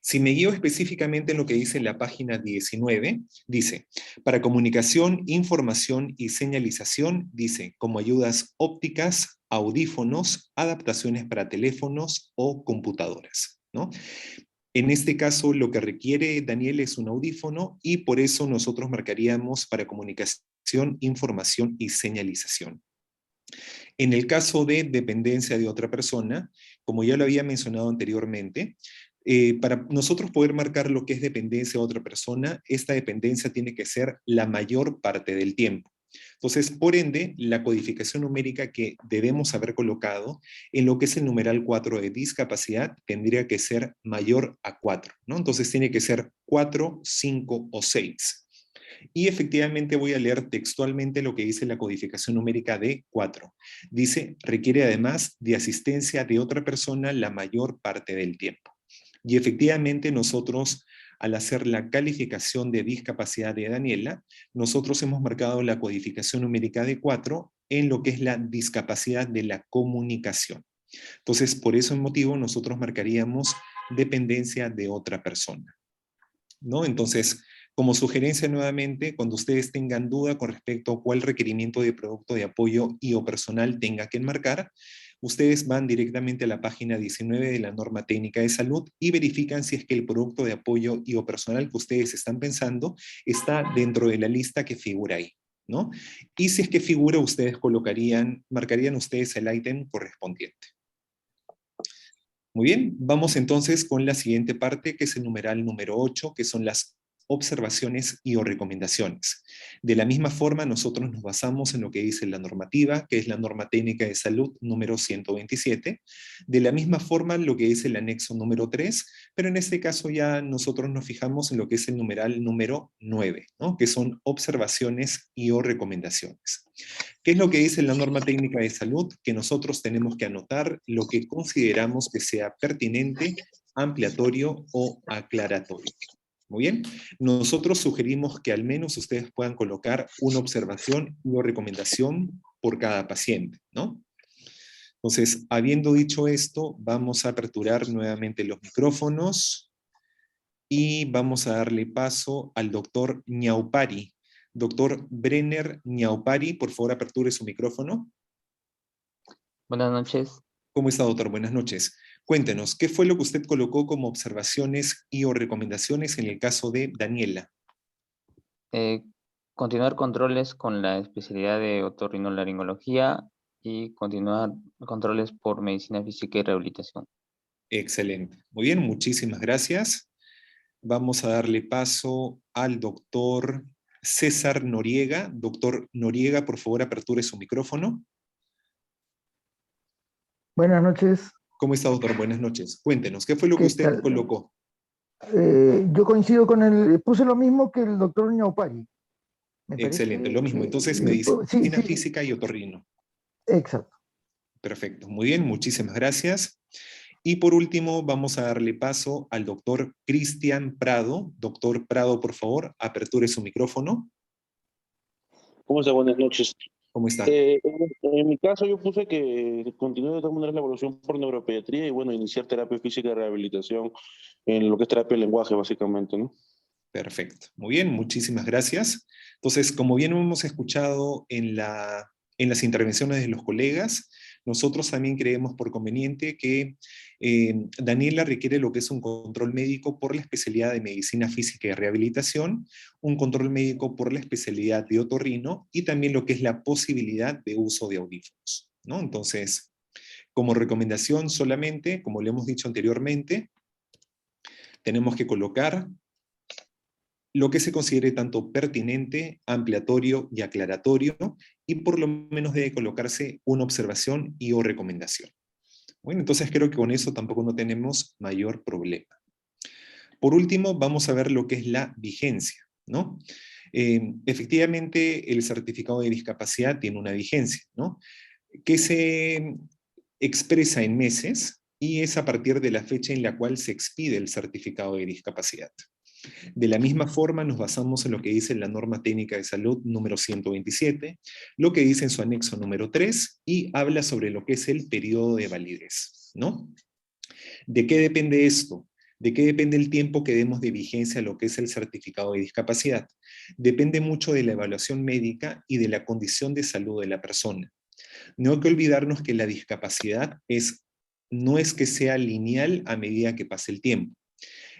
Si me guío específicamente en lo que dice la página 19, dice, para comunicación, información y señalización, dice, como ayudas ópticas, audífonos, adaptaciones para teléfonos o computadoras, ¿no? En este caso, lo que requiere Daniel es un audífono y por eso nosotros marcaríamos para comunicación, información y señalización. En el caso de dependencia de otra persona, como ya lo había mencionado anteriormente, para nosotros poder marcar lo que es dependencia de otra persona, esta dependencia tiene que ser la mayor parte del tiempo. Entonces, por ende, la codificación numérica que debemos haber colocado en lo que es el numeral 4 de discapacidad tendría que ser mayor a 4, ¿no? Entonces tiene que ser 4, 5 o 6. Y efectivamente voy a leer textualmente lo que dice la codificación numérica de 4. Dice, requiere además de asistencia de otra persona la mayor parte del tiempo. Y efectivamente nosotros, al hacer la calificación de discapacidad de Daniela, nosotros hemos marcado la codificación numérica de 4 en lo que es la discapacidad de la comunicación. Entonces, por ese motivo, nosotros marcaríamos dependencia de otra persona, ¿no? Entonces, como sugerencia nuevamente, cuando ustedes tengan duda con respecto a cuál requerimiento de producto de apoyo y o personal tenga que enmarcar, ustedes van directamente a la página 19 de la norma técnica de salud y verifican si es que el producto de apoyo y o personal que ustedes están pensando está dentro de la lista que figura ahí, ¿no? Y si es que figura, ustedes marcarían ustedes el ítem correspondiente. Muy bien, vamos entonces con la siguiente parte, que es el numeral número 8, que son las observaciones y o recomendaciones. De la misma forma, nosotros nos basamos en lo que dice la normativa, que es la norma técnica de salud número 127. De la misma forma, lo que dice el anexo número 3, pero en este caso ya nosotros nos fijamos en lo que es el numeral número 9, ¿no? Que son observaciones y o recomendaciones. ¿Qué es lo que dice la norma técnica de salud? Que nosotros tenemos que anotar lo que consideramos que sea pertinente, ampliatorio o aclaratorio. Muy bien, nosotros sugerimos que al menos ustedes puedan colocar una observación y una recomendación por cada paciente, ¿no? Entonces, habiendo dicho esto, vamos a aperturar nuevamente los micrófonos y vamos a darle paso al doctor Ñaupari. Doctor Brenner Ñaupari, por favor, aperture su micrófono. Buenas noches. ¿Cómo está, doctor? Buenas noches. Cuéntenos, ¿qué fue lo que usted colocó como observaciones y o recomendaciones en el caso de Daniela? Continuar controles con la especialidad de otorrinolaringología y continuar controles por medicina física y rehabilitación. Excelente. Muy bien, muchísimas gracias. Vamos a darle paso al doctor César Noriega. Doctor Noriega, por favor, aperture su micrófono. Buenas noches. ¿Cómo está, doctor? Buenas noches. Cuéntenos, ¿qué fue lo que ¿Qué usted tal? colocó? Yo coincido con puse lo mismo que el doctor Ñaupari. Me Excelente, parece lo mismo. que, Entonces, medicina sí, sí, física y otorrino. exacto. Perfecto, muy bien, muchísimas gracias. Y por último, vamos a darle paso al doctor Cristian Prado. Doctor Prado, por favor, aperture su micrófono. ¿Cómo está? Buenas noches. ¿Cómo está? En mi caso yo puse que continúe de todas maneras la evaluación por neuropediatría y bueno, iniciar terapia física de rehabilitación en lo que es terapia del lenguaje básicamente, ¿no? Perfecto, muy bien, muchísimas gracias. Entonces, como bien hemos escuchado en las intervenciones de los colegas, nosotros también creemos por conveniente que Daniela requiere lo que es un control médico por la especialidad de medicina física y rehabilitación, un control médico por la especialidad de otorrino y también lo que es la posibilidad de uso de audífonos, ¿no? Entonces, como recomendación solamente, como le hemos dicho anteriormente, tenemos que colocar lo que se considere tanto pertinente, ampliatorio y aclaratorio, y por lo menos debe colocarse una observación y o recomendación. Bueno, entonces creo que con eso tampoco no tenemos mayor problema. Por último, vamos a ver lo que es la vigencia, ¿no? Efectivamente, el certificado de discapacidad tiene una vigencia, ¿no? Que se expresa en meses y es a partir de la fecha en la cual se expide el certificado de discapacidad. De la misma forma nos basamos en lo que dice la norma técnica de salud número 127, lo que dice en su anexo número 3 y habla sobre lo que es el periodo de validez, ¿no? ¿De qué depende esto? ¿De qué depende el tiempo que demos de vigencia a lo que es el certificado de discapacidad? Depende mucho de la evaluación médica y de la condición de salud de la persona. No hay que olvidarnos que la discapacidad no es que sea lineal a medida que pase el tiempo.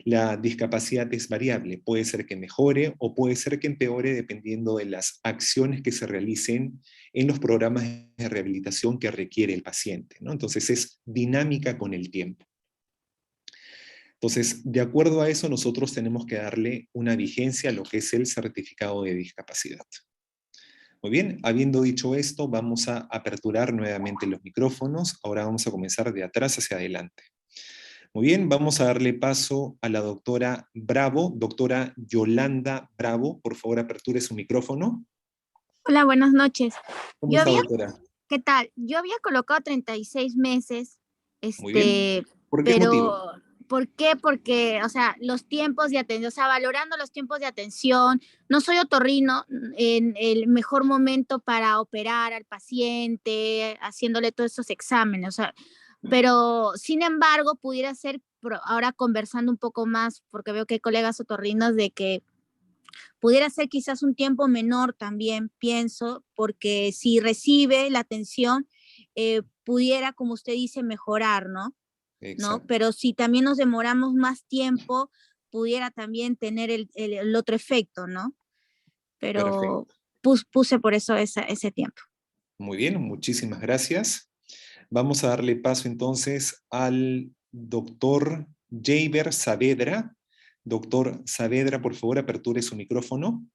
La discapacidad es variable, puede ser que mejore o puede ser que empeore dependiendo de las acciones que se realicen en los programas de rehabilitación que requiere el paciente, ¿no? Entonces es dinámica con el tiempo. Entonces, de acuerdo a eso, nosotros tenemos que darle una vigencia a lo que es el certificado de discapacidad. Muy bien, habiendo dicho esto, vamos a aperturar nuevamente los micrófonos. Ahora vamos a comenzar de atrás hacia adelante. Muy bien, vamos a darle paso a la doctora Bravo, doctora Yolanda Bravo. Por favor, aperture su micrófono. Hola, buenas noches. ¿Cómo está, doctora? ¿Qué tal? Yo había colocado 36 meses, Muy bien. ¿Por qué pero motivo? ¿por qué? Porque, o sea, los tiempos de atención, o sea, valorando los tiempos de atención, no soy otorrino en el mejor momento para operar al paciente, haciéndole todos esos exámenes, o sea, pero sin embargo pudiera ser, ahora conversando un poco más, porque veo que hay colegas otorrinos de que pudiera ser quizás un tiempo menor también, pienso, porque si recibe la atención, pudiera, como usted dice, mejorar, ¿no? ¿No? Pero si también nos demoramos más tiempo, pudiera también tener el otro efecto, ¿no? Pero puse por eso ese tiempo. Muy bien, muchísimas gracias. Vamos a darle paso entonces al doctor Jaber Saavedra. Doctor Saavedra, por favor, aperture su micrófono.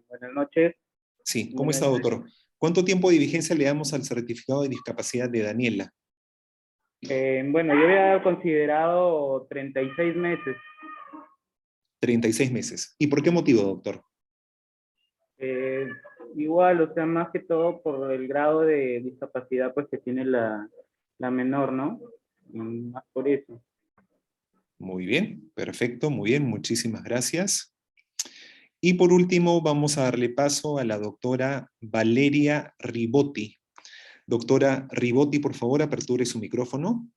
Buenas noches. Sí, ¿cómo está, doctor? ¿Cuánto tiempo de vigencia le damos al certificado de discapacidad de Daniela? Bueno, yo había considerado 36 meses. 36 meses. ¿Y por qué motivo, doctor? Igual, o sea, más que todo por el grado de discapacidad pues que tiene la menor, ¿no? Más por eso. Muy bien, perfecto, muy bien, muchísimas gracias. Y por último vamos a darle paso a la doctora Valeria Ribotti. Doctora Ribotti, por favor, aperture su micrófono.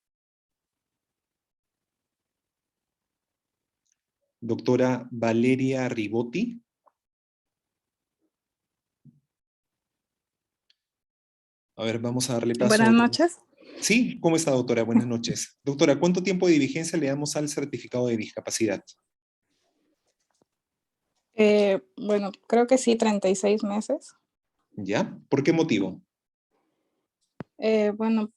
Doctora Valeria Ribotti. A A ver, vamos a darle paso. Buenas noches. Sí, ¿cómo está, doctora? Buenas noches. Doctora, ¿cuánto tiempo de vigencia le damos al certificado de discapacidad? Bueno, creo que sí, 36 meses. ¿Ya? ¿Por qué motivo? Bueno,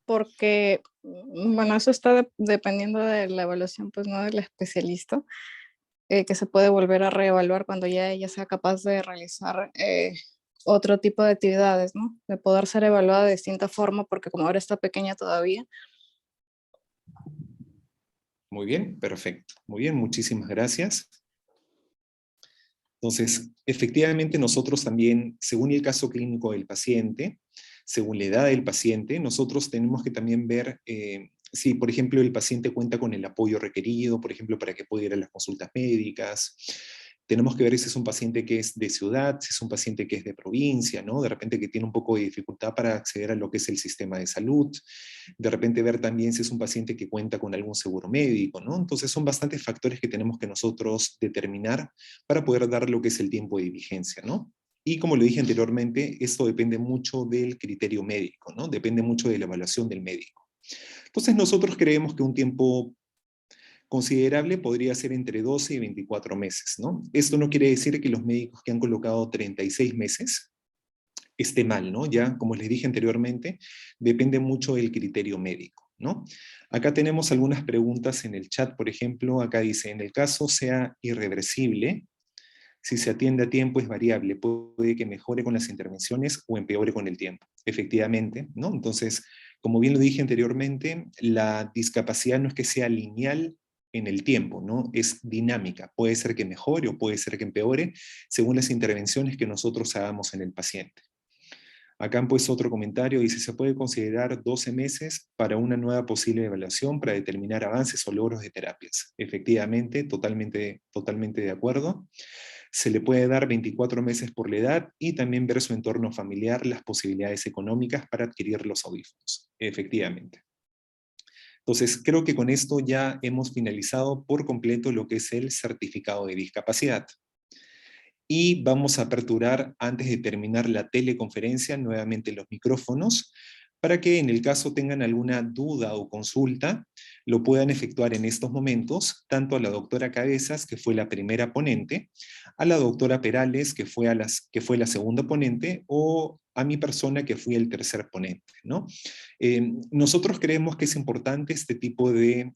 porque, bueno, eso está dependiendo de la evaluación, pues, ¿no? Del especialista, que se puede volver a reevaluar cuando ya ella sea capaz de realizar otro tipo de actividades, ¿no? De poder ser evaluada de distinta forma, porque como ahora está pequeña todavía. Muy bien, perfecto. Muy bien, muchísimas gracias. Entonces, efectivamente nosotros también, según el caso clínico del paciente, según la edad del paciente, nosotros tenemos que también ver si, por ejemplo, el paciente cuenta con el apoyo requerido, por ejemplo, para que pueda ir a las consultas médicas. Tenemos que ver si es un paciente que es de ciudad, si es un paciente que es de provincia, ¿no? De repente que tiene un poco de dificultad para acceder a lo que es el sistema de salud. De repente ver también si es un paciente que cuenta con algún seguro médico, ¿no? Entonces son bastantes factores que tenemos que nosotros determinar para poder dar lo que es el tiempo de vigencia, ¿no? Y como lo dije anteriormente, esto depende mucho del criterio médico, ¿no? Depende mucho de la evaluación del médico. Entonces nosotros creemos que un tiempo considerable podría ser entre 12 y 24 meses, ¿no? Esto no quiere decir que los médicos que han colocado 36 meses esté mal, ¿no? Ya, como les dije anteriormente, depende mucho del criterio médico, ¿no? Acá tenemos algunas preguntas en el chat, por ejemplo, acá dice, en el caso sea irreversible, si se atiende a tiempo es variable, puede que mejore con las intervenciones o empeore con el tiempo. Efectivamente, ¿no? Entonces, como bien lo dije anteriormente, la discapacidad no es que sea lineal en el tiempo, ¿no? Es dinámica. Puede ser que mejore o puede ser que empeore según las intervenciones que nosotros hagamos en el paciente. Acá han puesto otro comentario, dice, se puede considerar 12 meses para una nueva posible evaluación para determinar avances o logros de terapias. Efectivamente, totalmente de acuerdo. Se le puede dar 24 meses por la edad y también ver su entorno familiar, las posibilidades económicas para adquirir los audífonos. Efectivamente. Entonces, creo que con esto ya hemos finalizado por completo lo que es el certificado de discapacidad. Y vamos a aperturar, antes de terminar la teleconferencia, nuevamente los micrófonos, para que en el caso tengan alguna duda o consulta, lo puedan efectuar en estos momentos, tanto a la doctora Cabezas, que fue la primera ponente, a la doctora Perales, que fue la segunda ponente, o a mi persona, que fui el tercer ponente, ¿no? Nosotros creemos que es importante este tipo de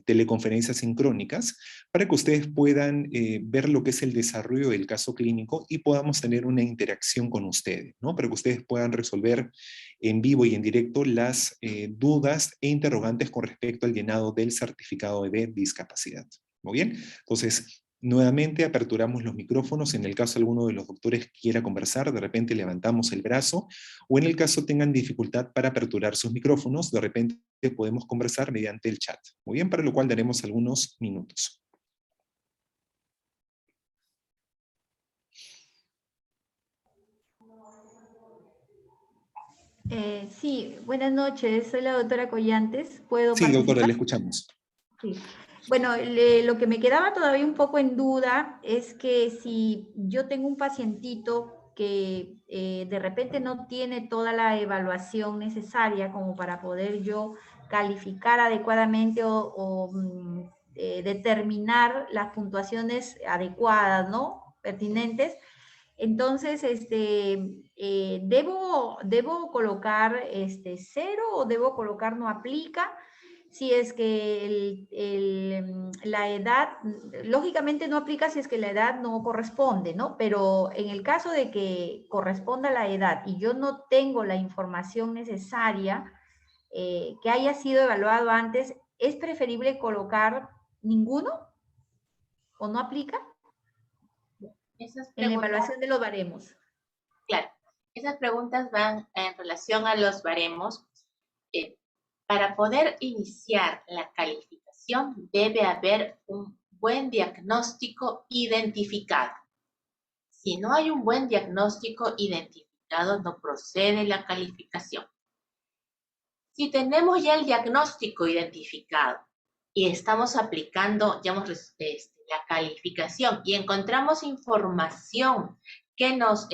teleconferencias sincrónicas para que ustedes puedan ver lo que es el desarrollo del caso clínico y podamos tener una interacción con ustedes, ¿no? Para que ustedes puedan resolver en vivo y en directo las dudas e interrogantes con respecto al llenado del certificado de discapacidad. Muy bien, entonces nuevamente aperturamos los micrófonos. En el caso alguno de los doctores quiera conversar, de repente levantamos el brazo, o en el caso tengan dificultad para aperturar sus micrófonos, de repente podemos conversar mediante el chat. Muy bien, para lo cual daremos algunos minutos. Sí, buenas noches, soy la doctora Collantes. ¿Puedo Sí, doctora, participar? le escuchamos. Sí. Bueno, lo que me quedaba todavía un poco en duda es que si yo tengo un pacientito que de repente no tiene toda la evaluación necesaria como para poder yo calificar adecuadamente o determinar las puntuaciones adecuadas, ¿no? Pertinentes. Entonces, ¿debo colocar 0 o debo colocar no aplica? Si es que la edad, lógicamente no aplica si es que la edad no corresponde, ¿no? Pero en el caso de que corresponda la edad y yo no tengo la información necesaria que haya sido evaluado antes, ¿es preferible colocar ninguno o no aplica? Esas En la preguntas, evaluación de los baremos. claro, esas preguntas van en relación a los baremos. Para poder iniciar la calificación debe haber un buen diagnóstico identificado. Si no hay un buen diagnóstico identificado, no procede la calificación. Si tenemos ya el diagnóstico identificado y estamos aplicando, digamos, la calificación y encontramos información que nos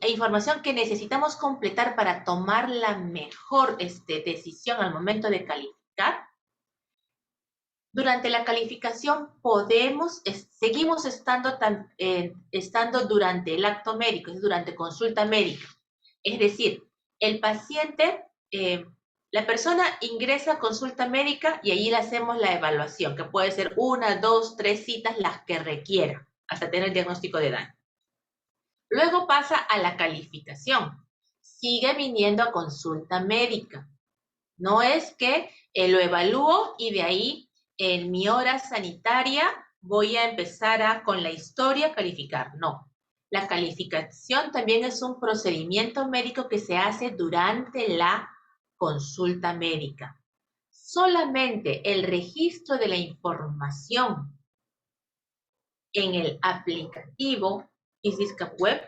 información que necesitamos completar para tomar la mejor decisión al momento de calificar. Durante la calificación seguimos estando durante el acto médico, es durante consulta médica. Es decir, el paciente, la persona ingresa a consulta médica y allí le hacemos la evaluación, que puede ser 1, 2, 3 citas, las que requiera, hasta tener el diagnóstico de daño. Luego pasa a la calificación. Sigue viniendo a consulta médica. No es que lo evalúo y de ahí en mi hora sanitaria voy a empezar con la historia calificar. No. La calificación también es un procedimiento médico que se hace durante la consulta médica. Solamente el registro de la información en el aplicativo EasySCAP Web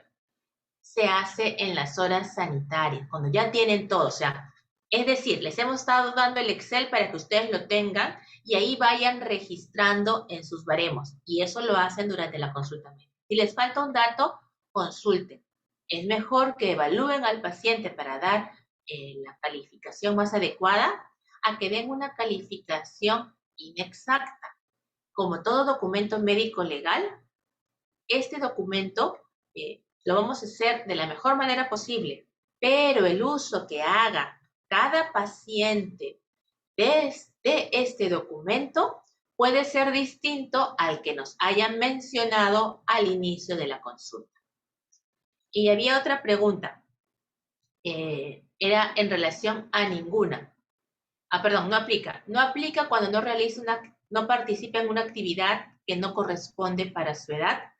se hace en las horas sanitarias, cuando ya tienen todo. O sea, es decir, les hemos estado dando el Excel para que ustedes lo tengan y ahí vayan registrando en sus baremos. Y eso lo hacen durante la consulta médica. Si les falta un dato, consulten. Es mejor que evalúen al paciente para dar la calificación más adecuada a que den una calificación inexacta. Como todo documento médico legal, este documento lo vamos a hacer de la mejor manera posible, pero el uso que haga cada paciente de este documento puede ser distinto al que nos hayan mencionado al inicio de la consulta. Y había otra pregunta. Era en relación a ninguna. Perdón, no aplica. No aplica cuando no participa en una actividad que no corresponde para su edad.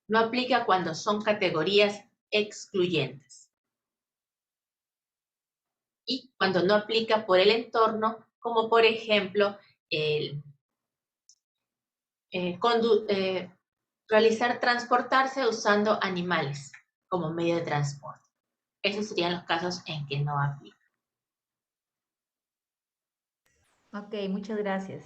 No aplica cuando son categorías excluyentes. Y cuando no aplica por el entorno, como por ejemplo, transportarse usando animales como medio de transporte. Esos serían los casos en que no aplica. Ok, muchas gracias.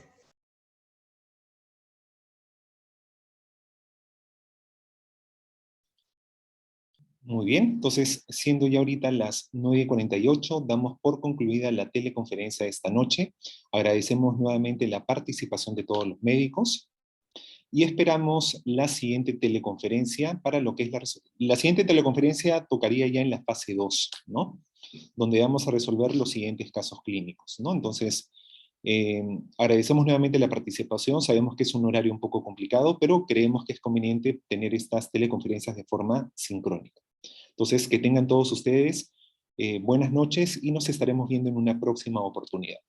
Muy bien, entonces, siendo ya ahorita las 9:48, damos por concluida la teleconferencia de esta noche. Agradecemos nuevamente la participación de todos los médicos y esperamos la siguiente teleconferencia para lo que es la siguiente teleconferencia tocaría ya en la fase 2, ¿no? Donde vamos a resolver los siguientes casos clínicos, ¿no? Entonces, agradecemos nuevamente la participación, sabemos que es un horario un poco complicado, pero creemos que es conveniente tener estas teleconferencias de forma sincrónica. Entonces, que tengan todos ustedes buenas noches y nos estaremos viendo en una próxima oportunidad.